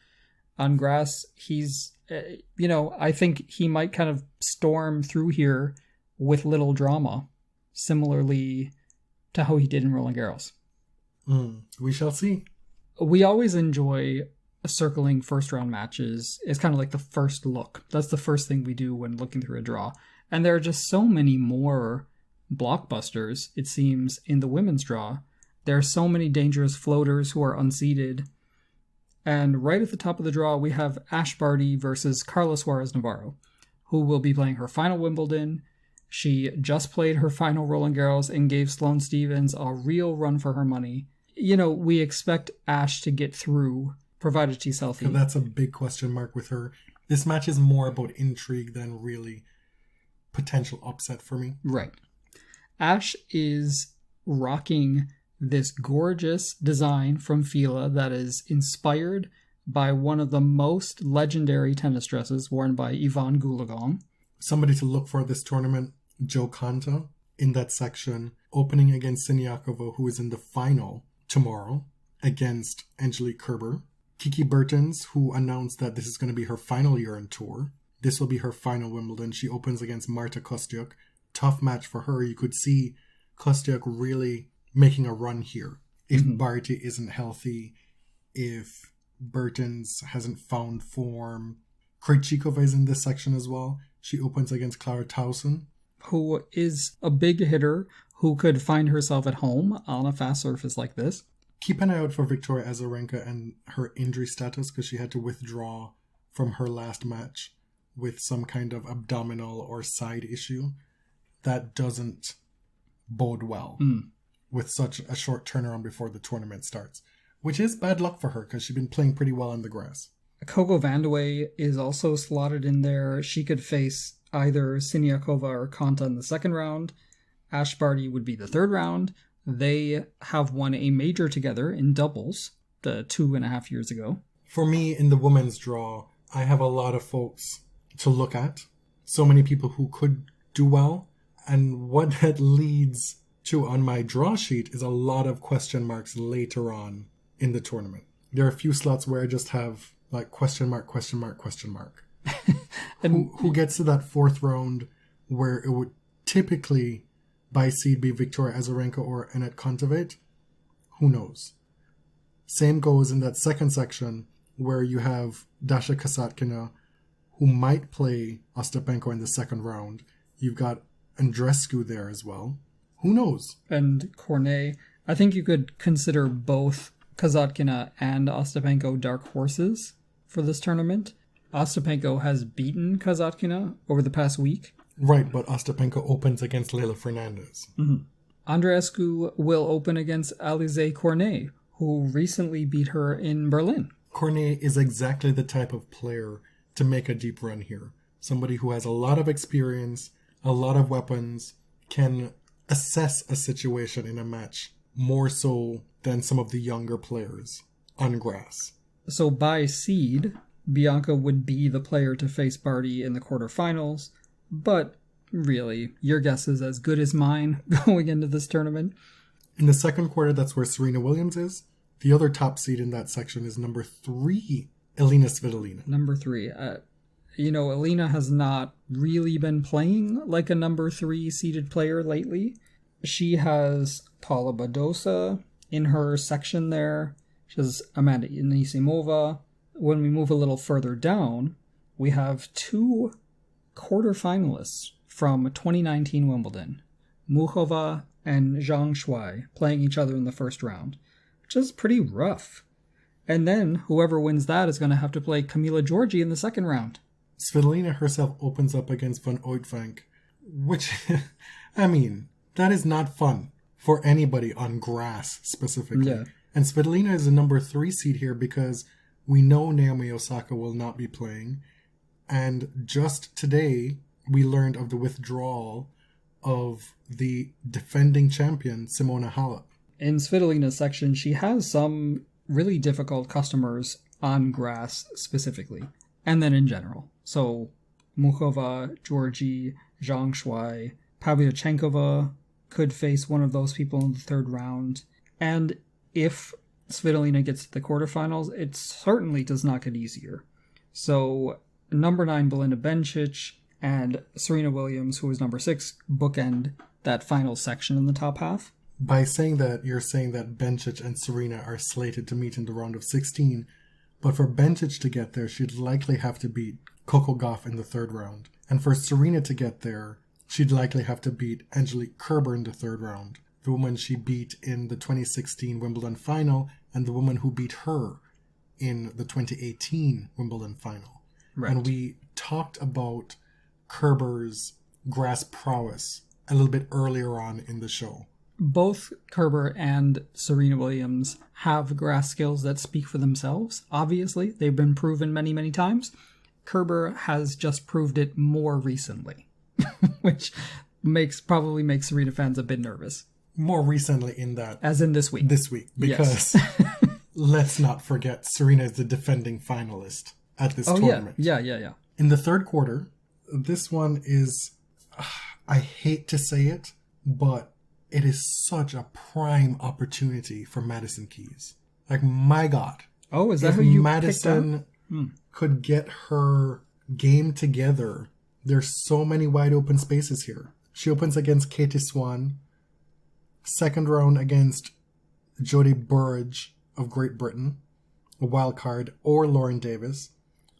On grass, he's, you know, I think he might kind of storm through here with little drama, similarly to how he did in Roland Garros. We shall see. We always enjoy circling first round matches. It's kind of like the first look. That's the first thing we do when looking through a draw. And there are just so many more blockbusters, it seems, in the women's draw. There are so many dangerous floaters who are unseeded. And right at the top of the draw, we have Ash Barty versus Carla Suarez Navarro, who will be playing her final Wimbledon. She just played her final Roland Garros and gave Sloane Stephens a real run for her money. You know, we expect Ash to get through, provided she's healthy. That's a big question mark with her. This match is more about intrigue than really potential upset for me. Right. Ash is rocking this gorgeous design from Fila that is inspired by one of the most legendary tennis dresses worn by Ivan Goolagong. Somebody to look for this tournament, Joe Konta, in that section, opening against Siniakova, who is in the final tomorrow against Angelique Kerber. Kiki Bertens, who announced that this is going to be her final year on tour. This will be her final Wimbledon. She opens against Marta Kostyuk. Tough match for her. You could see Kostyuk really making a run here. If Barty isn't healthy, if Bertens hasn't found form. Krejcikova is in this section as well. She opens against Clara Tauson, who is a big hitter who could find herself at home on a fast surface like this. Keep an eye out for Victoria Azarenka and her injury status, because she had to withdraw from her last match with some kind of abdominal or side issue. That doesn't bode well with such a short turnaround before the tournament starts, which is bad luck for her because she's been playing pretty well on the grass. Coco Vandeweghe is also slotted in there. She could face either Siniakova or Konta in the second round. Ash Barty would be the third round. They have won a major together in doubles 2.5 years ago. For me, in the women's draw, I have a lot of folks to look at. So many people who could do well. And what that leads to on my draw sheet is a lot of question marks later on in the tournament. There are a few slots where I just have like question mark, question mark, question mark. And who gets to that fourth round where it would typically by seed be Victoria Azarenka or Anett Kontaveit? Who knows? Same goes in that second section where you have Dasha Kasatkina, who might play Ostapenko in the second round. You've got Andreescu there as well. Who knows? And Cornet. I think you could consider both Kasatkina and Ostapenko dark horses for this tournament. Ostapenko has beaten Kasatkina over the past week. Right, but Ostapenko opens against Leylah Fernandez. Andreescu will open against Alizé Cornet, who recently beat her in Berlin. Cornet is exactly the type of player to make a deep run here. Somebody who has a lot of experience, a lot of weapons, can assess a situation in a match more so than some of the younger players on grass. So by seed, Bianca would be the player to face Barty in the quarterfinals, but really, your guess is as good as mine going into this tournament. In the second quarter, that's where Serena Williams is. The other top seed in that section is number 3, Elina Svitolina. Number 3. Elina has not really been playing like a number 3 seeded player lately. She has Paula Badosa in her section there. She has Amanda Anisimova. When we move a little further down, we have 2 quarterfinalists from 2019 Wimbledon, Muchova and Zhang Shuai, playing each other in the first round, which is pretty rough. And then whoever wins that is going to have to play Camila Giorgi in the second round. Svitolina herself opens up against Van Uytvanck, which, I mean, that is not fun for anybody on grass specifically. Yeah. And Svitolina is the number 3 seed here because we know Naomi Osaka will not be playing. And just today, we learned of the withdrawal of the defending champion, Simona Halep. In Svitolina's section, she has some really difficult customers on grass specifically, and then in general. So Muchova, Giorgi, Zhang Shuai, Pavlyuchenkova could face one of those people in the third round. And if Svitolina gets to the quarterfinals, it certainly does not get easier. So number 9 Belinda Bencic and Serena Williams, who is number 6, bookend that final section in the top half. By saying that, you're saying that Bencic and Serena are slated to meet in the round of 16, but for Bencic to get there, she'd likely have to beat Coco Gauff in the third round. And for Serena to get there, she'd likely have to beat Angelique Kerber in the third round, the woman she beat in the 2016 Wimbledon final and the woman who beat her in the 2018 Wimbledon final. Right. And we talked about Kerber's grass prowess a little bit earlier on in the show. Both Kerber and Serena Williams have grass skills that speak for themselves. Obviously, they've been proven many, many times. Kerber has just proved it more recently, which probably makes Serena fans a bit nervous. More recently in that. As in this week. This week. Because let's not forget, Serena is the defending finalist at this tournament. Yeah. In the third quarter, this one is, I hate to say it, but it is such a prime opportunity for Madison Keys. Like, my God. Oh, is that if who you Madison could get her game together, there's so many wide open spaces here. She opens against Katie Swan. Second round against Jodie Burrage of Great Britain, a wild card, or Lauren Davis.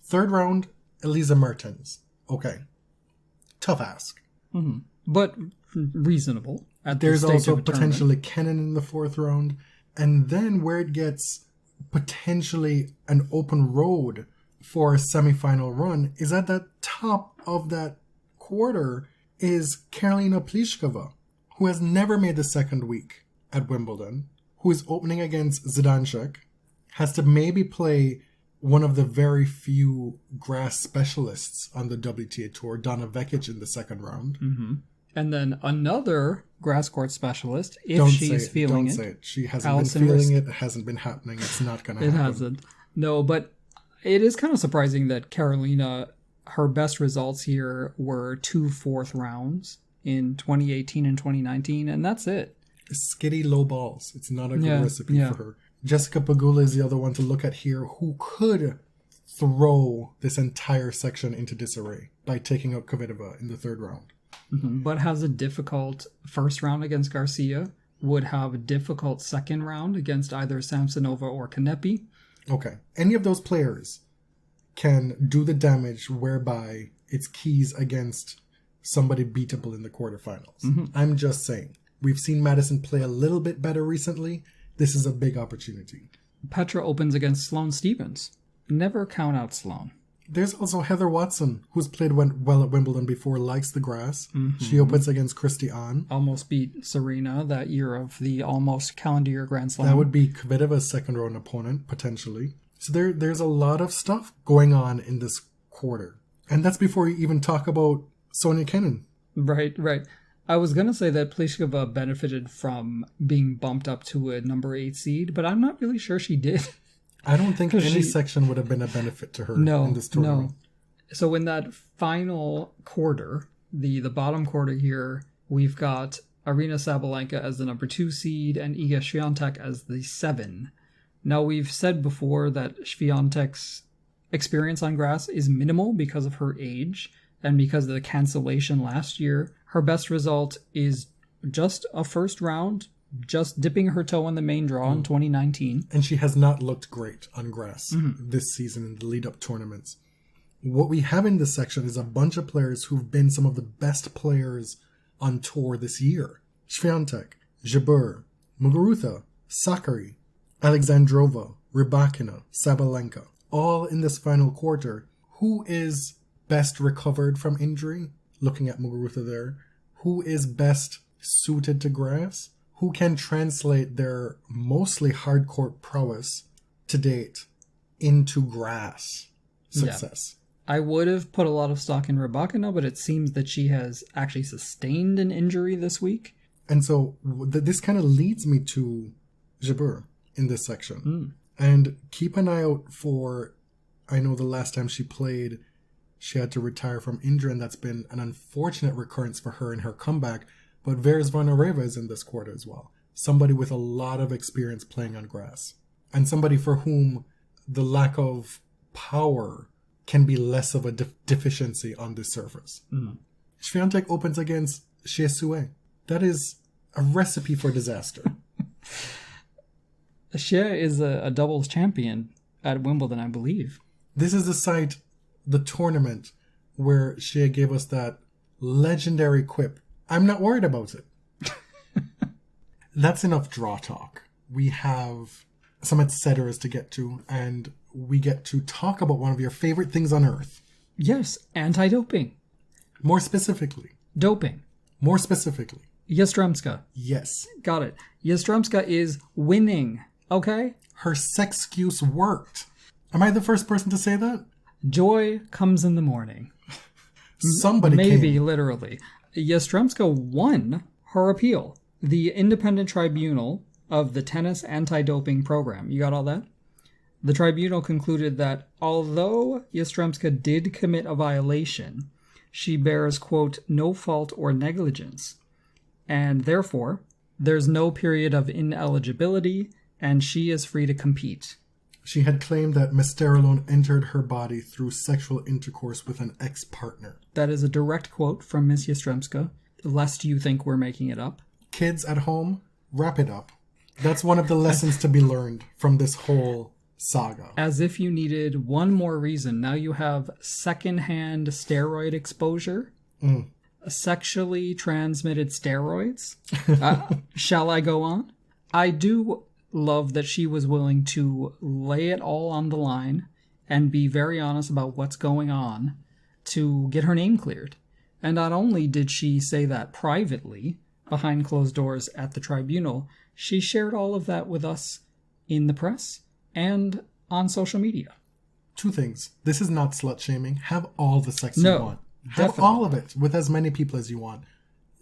Third round, Elisa Mertens. Okay. Tough ask. Mm-hmm. But reasonable. There's also potentially Kennan in the fourth round. And then where it gets potentially an open road for a semifinal run is at the top of that quarter is Karolina Pliskova, who has never made the second week at Wimbledon, who is opening against Zidansek, has to maybe play one of the very few grass specialists on the WTA Tour, Donna Vekic, in the second round. Mm-hmm. And then another grass court specialist, if she's feeling it. Don't say it. She hasn't been feeling it. It hasn't been happening. It's not going to happen. It hasn't. No, but it is kind of surprising that Karolina, her best results here were 2 fourth rounds in 2018 and 2019, and that's it. Skitty low balls. It's not a good recipe for her. Jessica Pegula is the other one to look at here, who could throw this entire section into disarray by taking out Kvitova in the third round. Mm-hmm. But has a difficult first round against Garcia, would have a difficult second round against either Samsonova or Kanepi. Okay. Any of those players can do the damage whereby it's Keys against somebody beatable in the quarterfinals. Mm-hmm. I'm just saying. We've seen Madison play a little bit better recently. This is a big opportunity. Petra opens against Sloane Stephens. Never count out Sloane. There's also Heather Watson, who's played well at Wimbledon before, likes the grass. Mm-hmm. She opens against Christy Ahn. Almost beat Serena that year of the almost calendar year Grand Slam. That would be Kvitova's second round opponent, potentially. So there's a lot of stuff going on in this quarter. And that's before you even talk about Sonia Kenin. Right. I was going to say that Pliskova benefited from being bumped up to a number 8 seed, but I'm not really sure she did. I don't think any section would have been a benefit to her in this tournament. No. So in that final quarter, the bottom quarter here, we've got Aryna Sabalenka as the number 2 seed and Iga Swiatek as the 7. Now, we've said before that Swiatek's experience on grass is minimal because of her age and because of the cancellation last year. Her best result is just a first round, just dipping her toe in the main draw in 2019. And she has not looked great on grass this season in the lead-up tournaments. What we have in this section is a bunch of players who've been some of the best players on tour this year. Swiatek, Jabeur, Muguruza, Sakari, Alexandrova, Rybakina, Sabalenka, all in this final quarter. Who is best recovered from injury? Looking at Muguruza there. Who is best suited to grass? Who can translate their mostly hardcourt prowess to date into grass success? Yeah. I would have put a lot of stock in Rybakina, but it seems that she has actually sustained an injury this week. And so this kind of leads me to Jabeur in this section. And keep an eye out for, I know the last time she played, she had to retire from injury, and that's been an unfortunate recurrence for her in her comeback. But Veres Vanareva is in this quarter as well. Somebody with a lot of experience playing on grass. And somebody for whom the lack of power can be less of a deficiency on this surface. Swiatek opens against Xie Sue. That is a recipe for disaster. Xie is a doubles champion at Wimbledon, I believe. This is the tournament where Xie gave us that legendary quip. I'm not worried about it. That's enough draw talk. We have some et ceteras to get to, and we get to talk about one of your favorite things on earth. Yes, anti-doping. More specifically. Doping. More specifically. Yastremska. Yes. Got it. Yastremska is winning, okay? Her sexcuse worked. Am I the first person to say that? Joy comes in the morning. Somebody Maybe, came. literally. Yastremska won her appeal. The independent tribunal of the tennis anti-doping program. You got all that? The tribunal concluded that although Yastremska did commit a violation, she bears, quote, no fault or negligence, and therefore there's no period of ineligibility, and she is free to compete. She had claimed that Mesterolone entered her body through sexual intercourse with an ex-partner. That is a direct quote from Ms. Yastremska, lest you think we're making it up. Kids at home, wrap it up. That's one of the lessons to be learned from this whole saga. As if you needed one more reason. Now you have secondhand steroid exposure, sexually transmitted steroids. Shall I go on? I do love that she was willing to lay it all on the line and be very honest about what's going on to get her name cleared. And not only did she say that privately, behind closed doors at the tribunal, she shared all of that with us in the press and on social media. Two things. This is not slut-shaming. Have all the sex you want. Have definitely. all of it with as many people as you want.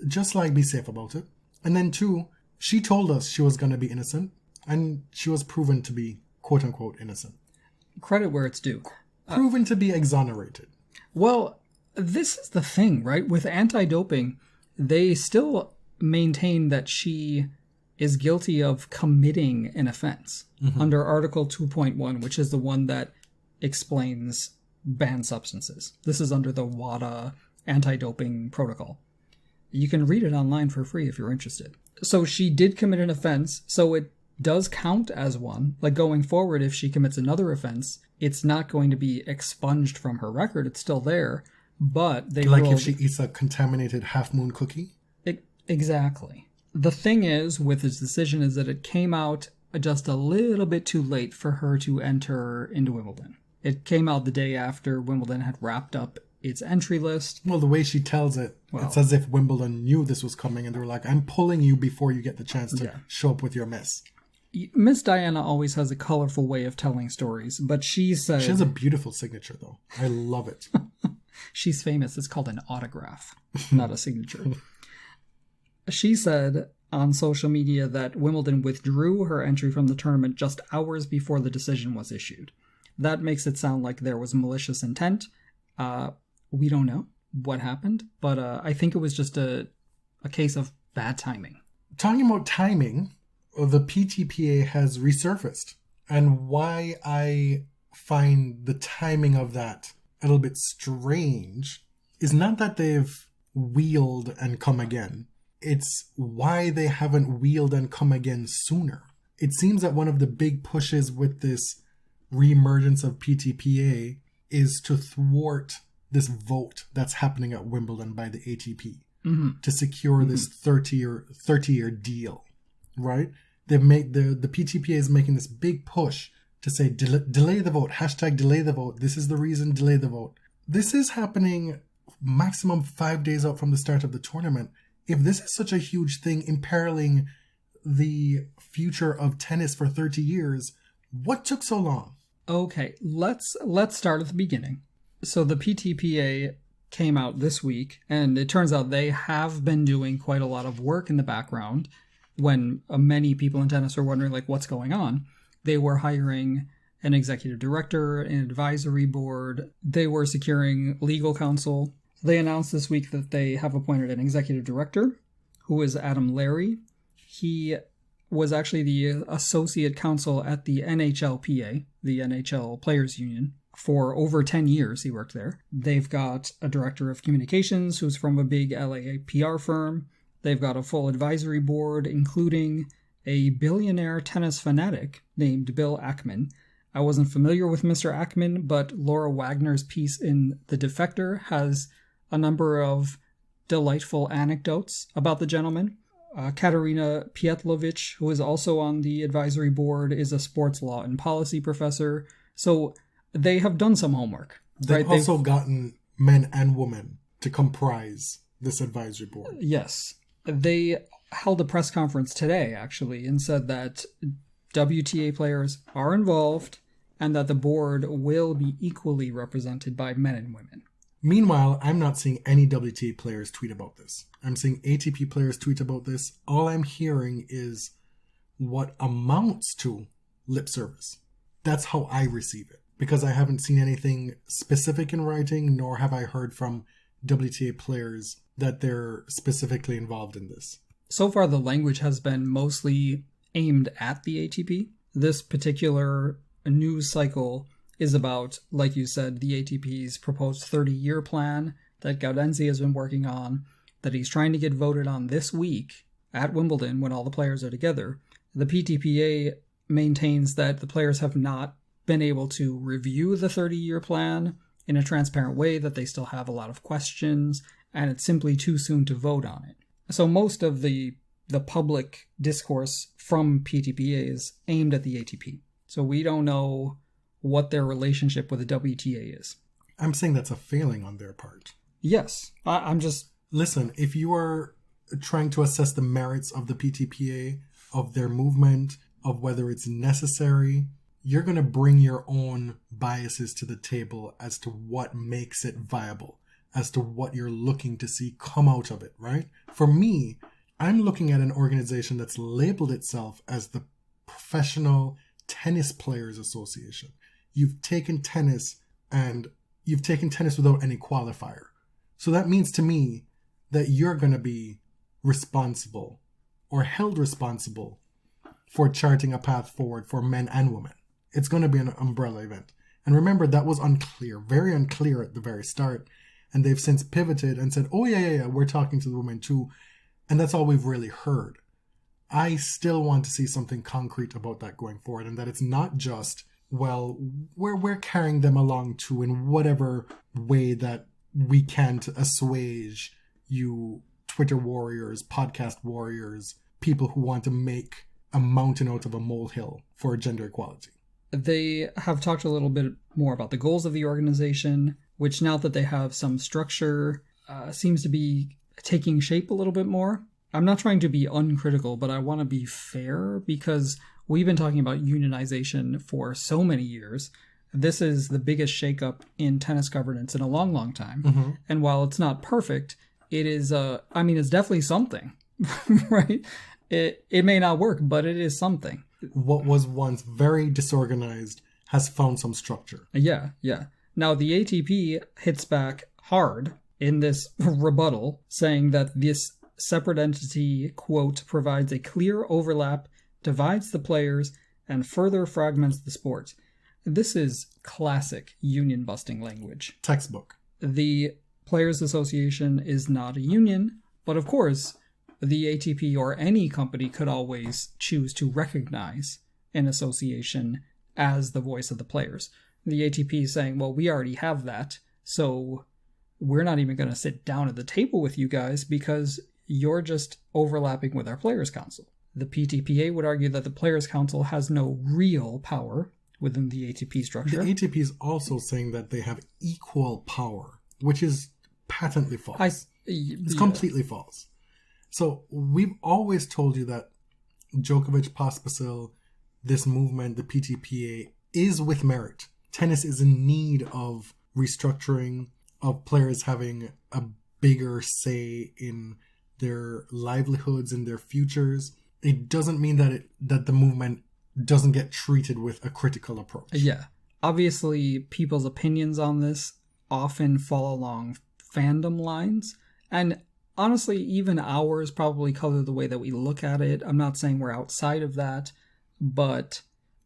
Just be safe about it. And then two, she told us she was going to be innocent, and she was proven to be quote-unquote innocent. Credit where it's due. Proven to be exonerated. Well, this is the thing, right? With anti-doping, they still maintain that she is guilty of committing an offense under Article 2.1, which is the one that explains banned substances. This is under the WADA anti-doping protocol. You can read it online for free if you're interested. So she did commit an offense, so it does count as one. Like going forward, if she commits another offense, it's not going to be expunged from her record. It's still there, but they Like ruled... if she eats a contaminated half-moon cookie? Exactly. The thing is, with this decision, is that it came out just a little bit too late for her to enter into Wimbledon. It came out the day after Wimbledon had wrapped up its entry list. Well, the way she tells it, it's as if Wimbledon knew this was coming, and they were like, I'm pulling you before you get the chance to show up with your mess. Miss Diana always has a colorful way of telling stories, but she said... She has a beautiful signature, though. I love it. She's famous. It's called an autograph, not a signature. She said on social media that Wimbledon withdrew her entry from the tournament just hours before the decision was issued. That makes it sound like there was malicious intent. We don't know what happened, but I think it was just a case of bad timing. Talking about timing, the PTPA has resurfaced. And why I find the timing of that a little bit strange is not that they've wheeled and come again. It's why they haven't wheeled and come again sooner. It seems that one of the big pushes with this reemergence of PTPA is to thwart this vote that's happening at Wimbledon by the ATP to secure this 30-year deal, right? They've made the PTPA is making this big push to say delay the vote, #delay the vote. This is the reason, delay the vote. This is happening maximum 5 days out from the start of the tournament. If this is such a huge thing imperiling the future of tennis for 30 years, what took so long? Okay, let's start at the beginning. So the PTPA came out this week, and it turns out they have been doing quite a lot of work in the background when many people in tennis are wondering, like, what's going on. They were hiring an executive director, an advisory board. They were securing legal counsel. They announced this week that they have appointed an executive director, who is Adam Larry. He was actually the associate counsel at the NHLPA, the NHL Players Union. For over 10 years, he worked there. They've got a director of communications who's from a big LA PR firm. They've got a full advisory board, including a billionaire tennis fanatic named Bill Ackman. I wasn't familiar with Mr. Ackman, but Laura Wagner's piece in The Defector has a number of delightful anecdotes about the gentleman. Katerina Pietlovich, who is also on the advisory board, is a sports law and policy professor. So they have done some homework. They've also gotten men and women to comprise this advisory board. Yes. They held a press conference today, actually, and said that WTA players are involved and that the board will be equally represented by men and women. Meanwhile, I'm not seeing any WTA players tweet about this. I'm seeing ATP players tweet about this. All I'm hearing is what amounts to lip service. That's how I receive it. Because I haven't seen anything specific in writing, nor have I heard from WTA players that they're specifically involved in this. So far, the language has been mostly aimed at the ATP. This particular news cycle is about, like you said, the ATP's proposed 30-year plan that Gaudenzi has been working on, that he's trying to get voted on this week at Wimbledon when all the players are together. The PTPA maintains that the players have not been able to review the 30-year plan in a transparent way, that they still have a lot of questions, and it's simply too soon to vote on it. So most of the public discourse from PTPA is aimed at the ATP. So we don't know what their relationship with the WTA is. I'm saying that's a failing on their part. Yes, I'm just... Listen, if you are trying to assess the merits of the PTPA, of their movement, of whether it's necessary, you're going to bring your own biases to the table as to what makes it viable, as to what you're looking to see come out of it, right? For me, I'm looking at an organization that's labeled itself as the Professional Tennis Players Association. You've taken tennis without any qualifier. So that means to me that you're going to be responsible or held responsible for charting a path forward for men and women. It's going to be an umbrella event. And remember, that was unclear, very unclear at the very start. And they've since pivoted and said, oh, yeah, we're talking to the women too. And that's all we've really heard. I still want to see something concrete about that going forward, and that it's not just, well, we're carrying them along too in whatever way that we can to assuage you Twitter warriors, podcast warriors, people who want to make a mountain out of a molehill for gender equality. They have talked a little bit more about the goals of the organization, which now that they have some structure, seems to be taking shape a little bit more. I'm not trying to be uncritical, but I want to be fair because we've been talking about unionization for so many years. This is the biggest shakeup in tennis governance in a long, long time. Mm-hmm. And while it's not perfect, it is, it's definitely something, right? It may not work, but it is something. What was once very disorganized has found some structure. Yeah. Now, the ATP hits back hard in this rebuttal, saying that this separate entity, quote, provides a clear overlap, divides the players, and further fragments the sport. This is classic union-busting language. Textbook. The Players Association is not a union, but of course, the ATP or any company could always choose to recognize an association as the voice of the players. the ATP is saying, well, we already have that, so we're not even going to sit down at the table with you guys because you're just overlapping with our Players' Council. The PTPA would argue that the Players' Council has no real power within the ATP structure. The ATP is also saying that they have equal power, which is patently false. It's completely false. So we've always told you that Djokovic, Pospisil, this movement, the PTPA, is with merit. Tennis is in need of restructuring, of players having a bigger say in their livelihoods and their futures. It doesn't mean that the movement doesn't get treated with a critical approach. Yeah. Obviously, people's opinions on this often fall along fandom lines. And honestly, even ours probably color the way that we look at it. I'm not saying we're outside of that, but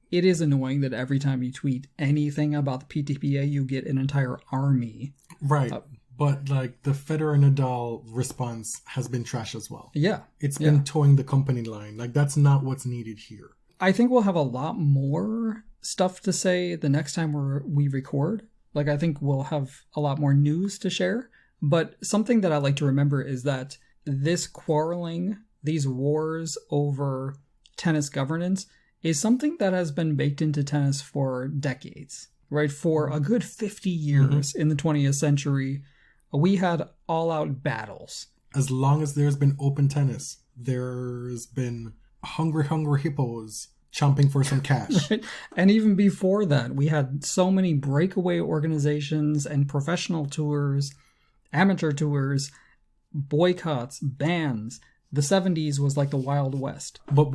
it is annoying that every time you tweet anything about the PTPA, you get an entire army. Right. But like the Federer-Nadal response has been trash as well. Yeah. It's been towing the company line. Like that's not what's needed here. I think we'll have a lot more stuff to say the next time we record. Like I think we'll have a lot more news to share. But something that I like to remember is that this quarreling, these wars over tennis governance, is something that has been baked into tennis for decades, right? For a good 50 years in the 20th century, we had all-out battles. As long as there's been open tennis, there's been hungry hippos chomping for some cash. Right? And even before that, we had so many breakaway organizations and professional tours, amateur tours, boycotts, bans. The 70s was like the Wild West. But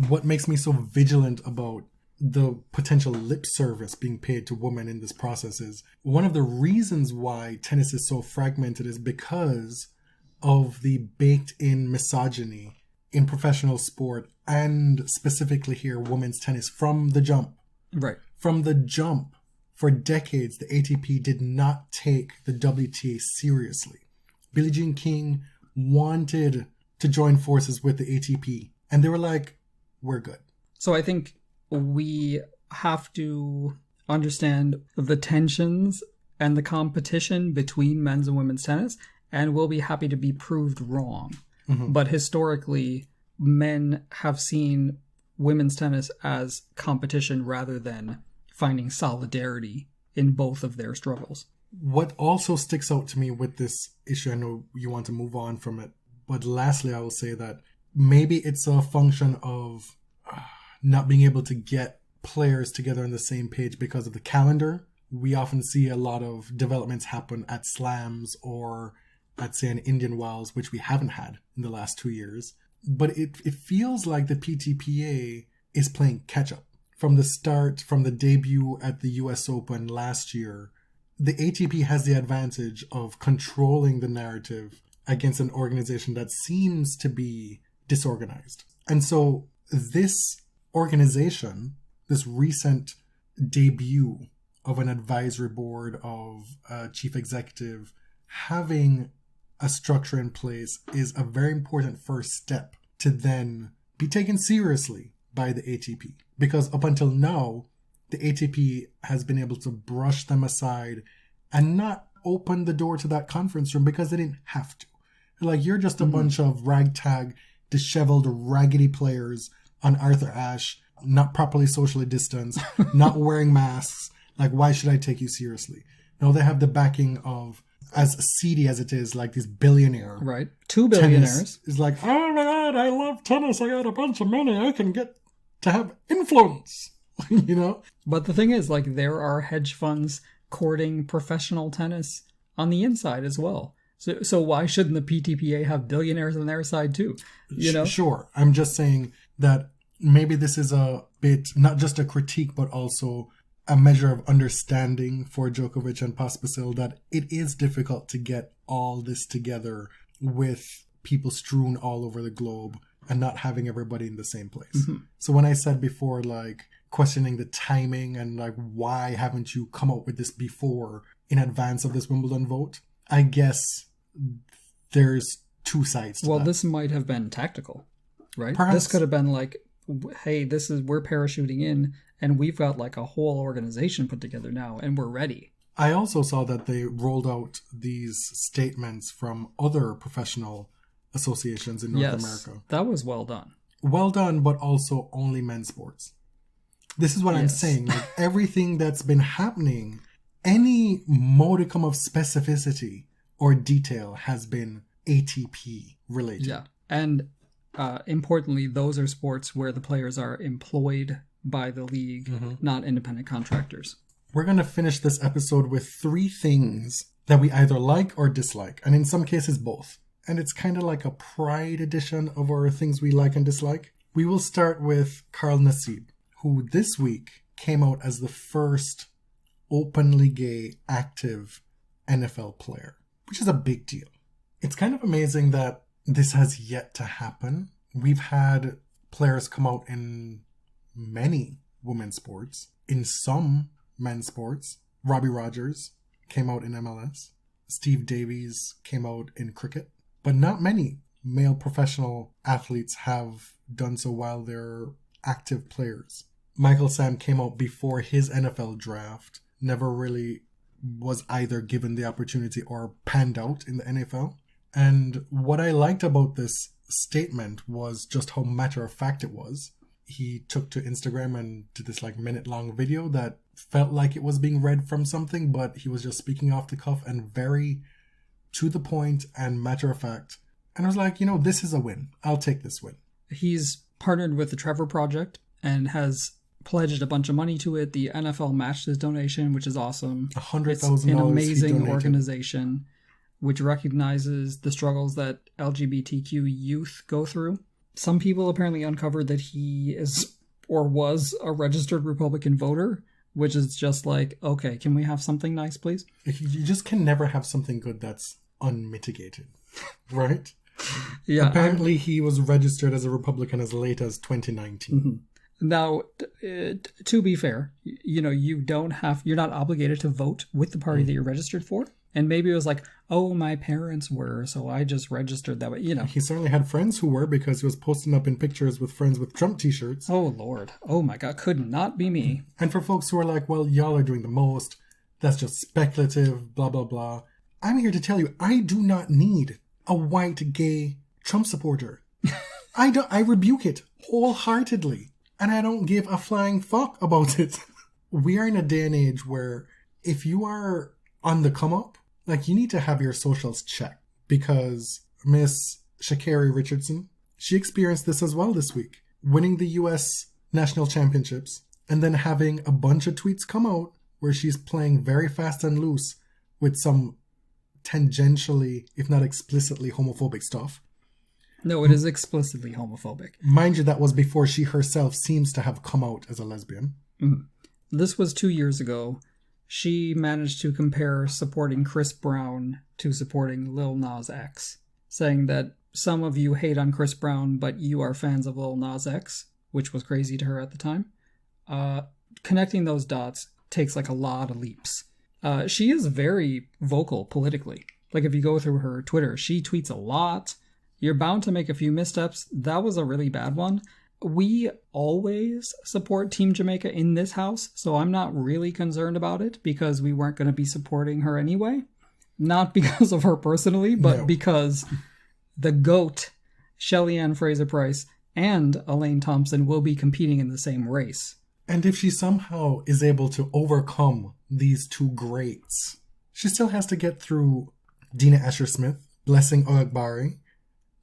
what makes me so vigilant about the potential lip service being paid to women in this process is one of the reasons why tennis is so fragmented is because of the baked-in misogyny in professional sport and specifically here women's tennis from the jump. Right. From the jump, for decades, the ATP did not take the WTA seriously. Billie Jean King wanted to join forces with the ATP, and they were like, we're good. So I think we have to understand the tensions and the competition between men's and women's tennis, and we'll be happy to be proved wrong. But historically, men have seen women's tennis as competition rather than finding solidarity in both of their struggles. What also sticks out to me with this issue, I know you want to move on from it, but lastly, I will say that maybe it's a function of not being able to get players together on the same page because of the calendar. We often see a lot of developments happen at slams or at, say, an Indian Wells, which we haven't had in the last 2 years. But it feels like the PTPA is playing catch-up. From the start, from the debut at the US Open last year, the ATP has the advantage of controlling the narrative against an organization that seems to be disorganized. And so this organization, this recent debut of an advisory board, of a chief executive, having a structure in place is a very important first step to then be taken seriously by the ATP. Because up until now, the ATP has been able to brush them aside and not open the door to that conference room because they didn't have to. Like, you're just a bunch of ragtag, disheveled, raggedy players on Arthur Ashe, not properly socially distanced, not wearing masks. Like, why should I take you seriously? No, they have the backing of, as seedy as it is, like this billionaire. Right. 2 billionaires. Is like, oh my God, I love tennis. I got a bunch of money. I can get to have influence, you know? But the thing is, like, there are hedge funds courting professional tennis on the inside as well. So why shouldn't the PTPA have billionaires on their side too? You know? Sure. I'm just saying that maybe this is a bit, not just a critique, but also a measure of understanding for Djokovic and Pospisil that it is difficult to get all this together with people strewn all over the globe and not having everybody in the same place. So when I said before, like, questioning the timing and like, why haven't you come up with this before in advance of this Wimbledon vote? I guess there's two sides to that. Well, this might have been tactical, right? Perhaps. This could have been like, hey, we're parachuting in, and we've got like a whole organization put together now, and we're ready. I also saw that they rolled out these statements from other professional associations in North America. That was well done. Well done, but also only men's sports. This is what I'm saying. Like, everything that's been happening, any modicum of specificity or detail has been ATP related. Yeah. And importantly, those are sports where the players are employed by the league, not independent contractors. We're going to finish this episode with 3 things that we either like or dislike, and in some cases both. And it's kind of like a pride edition of our things we like and dislike. We will start with Carl Nassib, who this week came out as the first openly gay active NFL player, which is a big deal. It's kind of amazing that this has yet to happen. We've had players come out in many women's sports, in some men's sports. Robbie Rogers came out in MLS. Steve Davies came out in cricket. But not many male professional athletes have done so while they're active players. Michael Sam came out before his NFL draft, never really was either given the opportunity or panned out in the NFL. And what I liked about this statement was just how matter of fact it was. He took to Instagram and did this like minute-long video that felt like it was being read from something, but he was just speaking off the cuff and very to the point and matter of fact. And I was like, this is a win. I'll take this win. He's partnered with the Trevor Project and has pledged a bunch of money to it. The NFL matched his donation, which is awesome. $100,000. It's an amazing organization which recognizes the struggles that LGBTQ youth go through. Some people apparently uncovered that he is or was a registered Republican voter, which is just like, okay, can we have something nice, please? You just can never have something good that's unmitigated, right? Yeah. Apparently he was registered as a Republican as late as 2019. Mm-hmm. Now, to be fair, you're not obligated to vote with the party that you're registered for. And maybe it was like, oh, my parents were, so I just registered that way, He certainly had friends who were, because he was posting up in pictures with friends with Trump t-shirts. Oh, Lord. Oh, my God. Could not be me. And for folks who are like, well, y'all are doing the most. That's just speculative, blah, blah, blah. I'm here to tell you, I do not need a white, gay Trump supporter. I rebuke it wholeheartedly. And I don't give a flying fuck about it. We are in a day and age where if you are on the come up, like, you need to have your socials checked, because Miss Sha'Carri Richardson, she experienced this as well this week, winning the US national championships and then having a bunch of tweets come out where she's playing very fast and loose with some tangentially, if not explicitly, homophobic stuff. No, it is explicitly homophobic. Mind you, that was before she herself seems to have come out as a lesbian. Mm. This was 2 years ago. She managed to compare supporting Chris Brown to supporting Lil Nas X, saying that some of you hate on Chris Brown, but you are fans of Lil Nas X, which was crazy to her at the time. Connecting those dots takes like a lot of leaps. She is very vocal politically. Like, if you go through her Twitter, she tweets a lot. You're bound to make a few missteps. That was a really bad one. We always support Team Jamaica in this house, so I'm not really concerned about it, because we weren't going to be supporting her anyway. Not because of her personally, but because the GOAT, Shelly-Ann Fraser-Price, and Elaine Thompson will be competing in the same race. And if she somehow is able to overcome these two greats, she still has to get through Dina Asher-Smith, Blessing Oyagbari,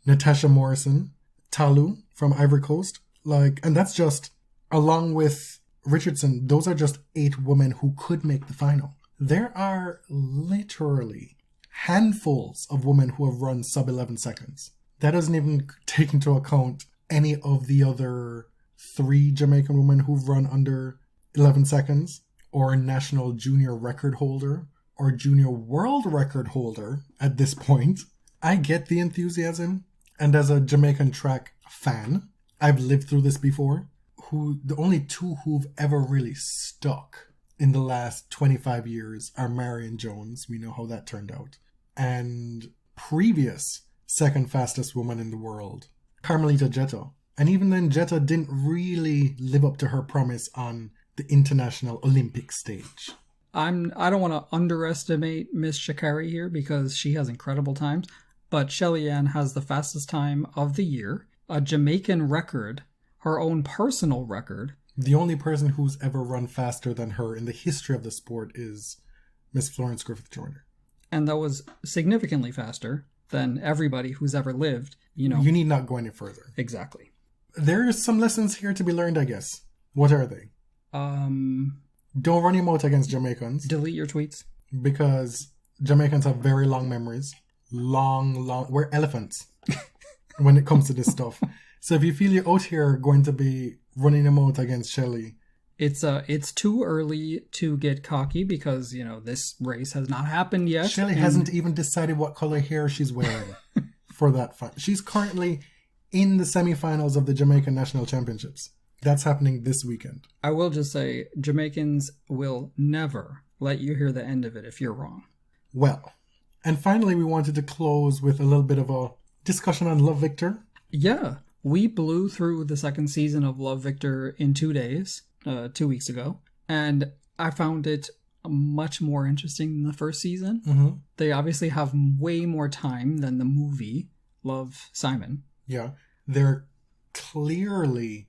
Natasha Morrison, Talu from Ivory Coast. And that's just, along with Richardson, those are just 8 women who could make the final. There are literally handfuls of women who have run sub 11 seconds. That doesn't even take into account any of the other 3 Jamaican women who've run under 11 seconds, or national junior record holder, or junior world record holder at this point. I get the enthusiasm, and as a Jamaican track fan, I've lived through this before. The only 2 who've ever really stuck in the last 25 years are Marion Jones. We know how that turned out. And previous second fastest woman in the world, Carmelita Jetto. And even then, Jetta didn't really live up to her promise on the international Olympic stage. I don't want to underestimate Miss Sha'Carri here because she has incredible times, but Shelly-Ann has the fastest time of the year, a Jamaican record, her own personal record. The only person who's ever run faster than her in the history of the sport is Miss Florence Griffith Joyner. And that was significantly faster than everybody who's ever lived, you know. You need not go any further. Exactly. There are some lessons here to be learned, I guess. What are they? Don't run your mouth against Jamaicans. Delete your tweets. Because Jamaicans have very long memories. We're elephants when it comes to this stuff. So if you feel you're out here going to be running your mouth against Shelly, it's too early to get cocky because, you know, this race has not happened yet. Shelly hasn't even decided what color hair she's wearing for that fight. She's currently in the semifinals of the Jamaican National Championships. That's happening this weekend. I will just say, Jamaicans will never let you hear the end of it if you're wrong. Well, and finally we wanted to close with a little bit of a discussion on Love Victor. Yeah, we blew through the second season of Love Victor in 2 days, 2 weeks ago, and I found it much more interesting than the first season. Mm-hmm. They obviously have way more time than the movie Love, Simon. Yeah, they're clearly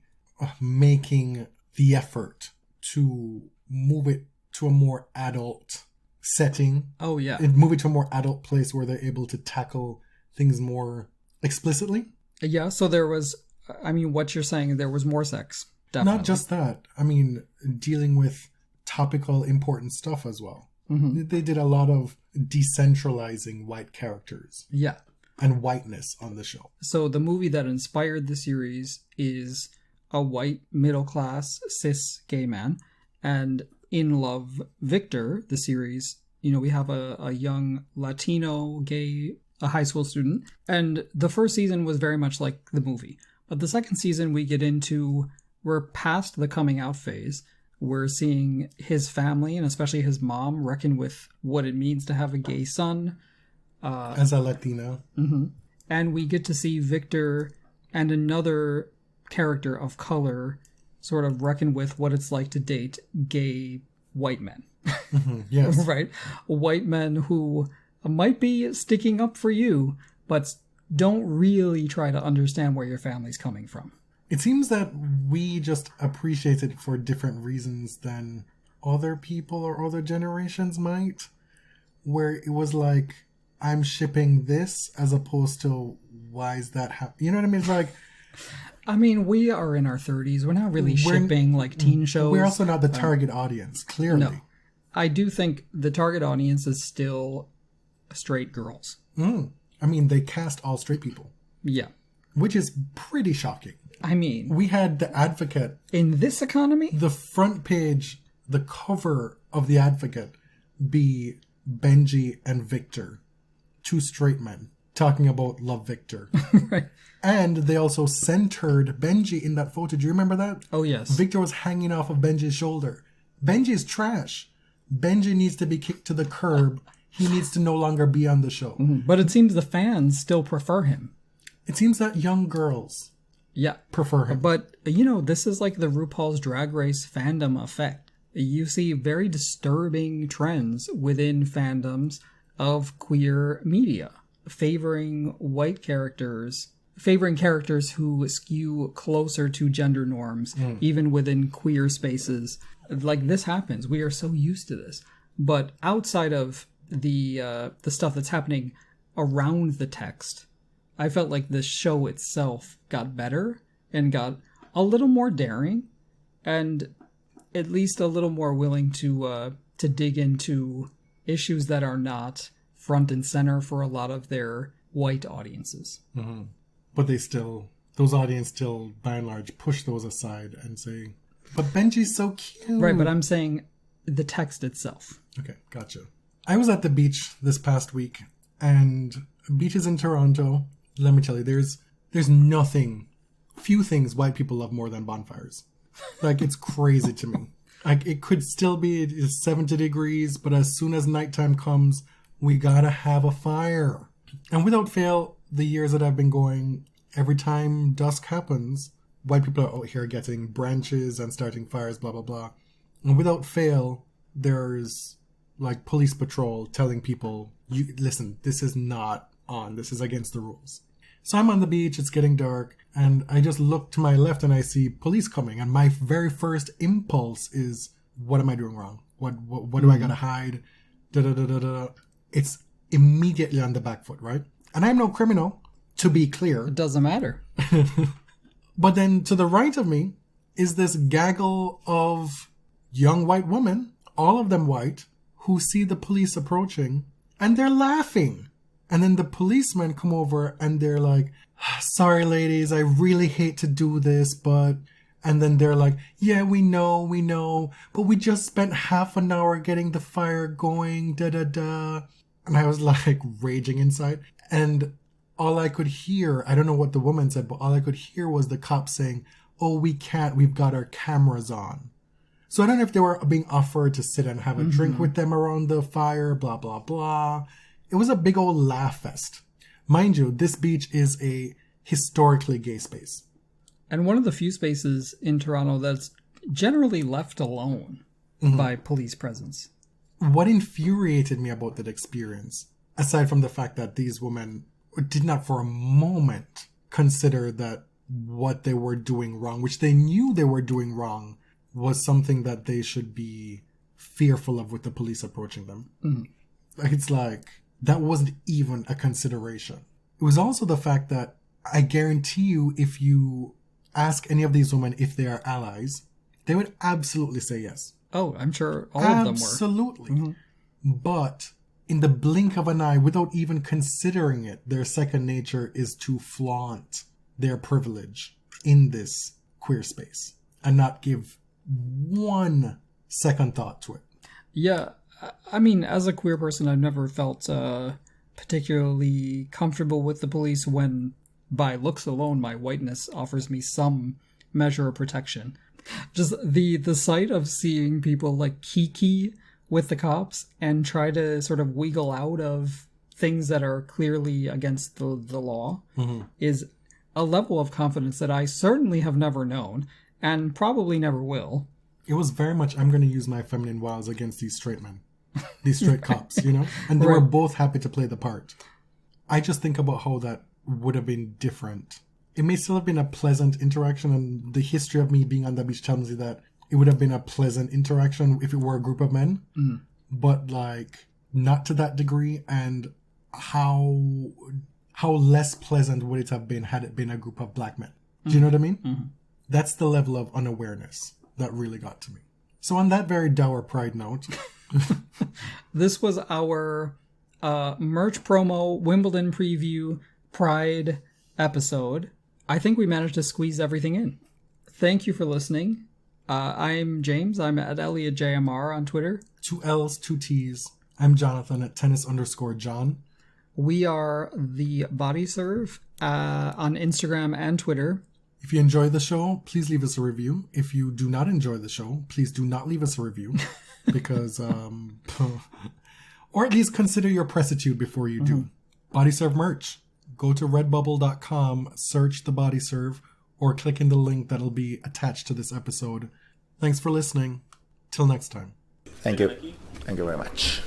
making the effort to move it to a more adult setting. Oh, yeah. Move it to a more adult place where they're able to tackle things more explicitly. Yeah, so there was, I mean, what you're saying, there was more sex. Definitely. Not just that. I mean, dealing with topical, important stuff as well. Mm-hmm. They did a lot of decentralizing white characters. Yeah. And whiteness on the show. So the movie that inspired the series is a white, middle-class, cis gay man. And in Love, Victor, the series, you know, we have a young Latino gay, a high school student. And the first season was very much like the movie. But the second season, we're past the coming out phase. We're seeing his family, and especially his mom, reckon with what it means to have a gay son. As a Latino. Mm-hmm. And we get to see Victor and another character of color sort of reckon with what it's like to date gay white men. Mm-hmm. Yes. Right? White men who might be sticking up for you, but don't really try to understand where your family's coming from. It seems that we just appreciate it for different reasons than other people or other generations might. Where it was like, I'm shipping this as opposed to why is that happening? You know what I mean? It's like... I mean, we are in our 30s. We're not really shipping like teen shows. We're also not the target audience, clearly. No. I do think the target audience is still straight girls. I mean, they cast all straight people. Yeah. Which is pretty shocking. I mean... We had The Advocate. In this economy? The front page, the cover of The Advocate be Benji and Victor. 2 straight men talking about Love Victor. Right. And they also centered Benji in that photo. Do you remember that? Oh, yes. Victor was hanging off of Benji's shoulder. Benji is trash. Benji needs to be kicked to the curb. He needs to no longer be on the show. Mm-hmm. But it seems the fans still prefer him. It seems that young girls prefer him. But, you know, this is like the RuPaul's Drag Race fandom effect. You see very disturbing trends within fandoms of queer media, favoring characters who skew closer to gender norms, even within queer spaces. Like, this happens. We are so used to this. But outside of the stuff that's happening around the text, I felt like the show itself got better and got a little more daring and at least a little more willing to dig into issues that are not front and center for a lot of their white audiences. Mm-hmm. But those audiences still, by and large, push those aside and say, but Benji's so cute. Right, but I'm saying the text itself. Okay, gotcha. I was at the beach this past week, and beaches in Toronto, let me tell you, there's few things white people love more than bonfires. Like, it's crazy to me. Like, it could still be 70 degrees, but as soon as nighttime comes, we gotta have a fire. And without fail, the years that I've been going, every time dusk happens, white people are out here getting branches and starting fires, blah, blah, blah. And without fail, there's like police patrol telling people, "You listen, this is not on. This is against the rules." So I'm on the beach, it's getting dark, and I just look to my left and I see police coming. And my very first impulse is, what am I doing wrong? What do I gotta hide? Da, da, da, da, da. It's immediately on the back foot, right? And I'm no criminal, to be clear. It doesn't matter. But then to the right of me is this gaggle of young white women, all of them white, who see the police approaching, and they're laughing. And then the policemen come over and they're like, "Sorry, ladies, I really hate to do this, but..." And then they're like, "Yeah, we know, but we just spent half an hour getting the fire going, da-da-da." And I was like raging inside. And all I could hear, I don't know what the woman said, but all I could hear was the cops saying, "Oh, we can't, we've got our cameras on." So I don't know if they were being offered to sit and have a drink with them around the fire, blah, blah, blah. It was a big old laugh fest. Mind you, this beach is a historically gay space. And one of the few spaces in Toronto that's generally left alone by police presence. What infuriated me about that experience, aside from the fact that these women did not for a moment consider that what they were doing wrong, which they knew they were doing wrong, was something that they should be fearful of with the police approaching them. It's like, that wasn't even a consideration. It was also the fact that I guarantee you, if you ask any of these women if they are allies, they would absolutely say yes. Oh, I'm sure all of them were. Absolutely. But in the blink of an eye, without even considering it, their second nature is to flaunt their privilege in this queer space and not give 1 second thought to it. Yeah, I mean, as a queer person, I've never felt particularly comfortable with the police when, by looks alone, my whiteness offers me some measure of protection. Just the sight of seeing people like kiki with the cops and try to sort of wiggle out of things that are clearly against the law is a level of confidence that I certainly have never known and probably never will. It was very much, I'm going to use my feminine wiles against these straight men. These straight cops, you know? And they were both happy to play the part. I just think about how that would have been different. It may still have been a pleasant interaction, and the history of me being on the beach tells me that it would have been a pleasant interaction if it were a group of men. But, like, not to that degree, and how less pleasant would it have been had it been a group of black men? Do you know what I mean? That's the level of unawareness that really got to me. So on that very dour pride note... This was our merch promo, Wimbledon preview, Pride episode. I think we managed to squeeze everything in. Thank you for listening. I'm James. I'm at ElliotJMR on Twitter. 2 L's, 2 T's. I'm Jonathan at tennis_John. We are the Body Serve on Instagram and Twitter. If you enjoy the show, please leave us a review. If you do not enjoy the show, please do not leave us a review. Because, or at least consider your precitude before you do. Body Serve merch. Go to redbubble.com, search the Body Serve, or click in the link that'll be attached to this episode. Thanks for listening. Till next time. Thank you. Thank you very much.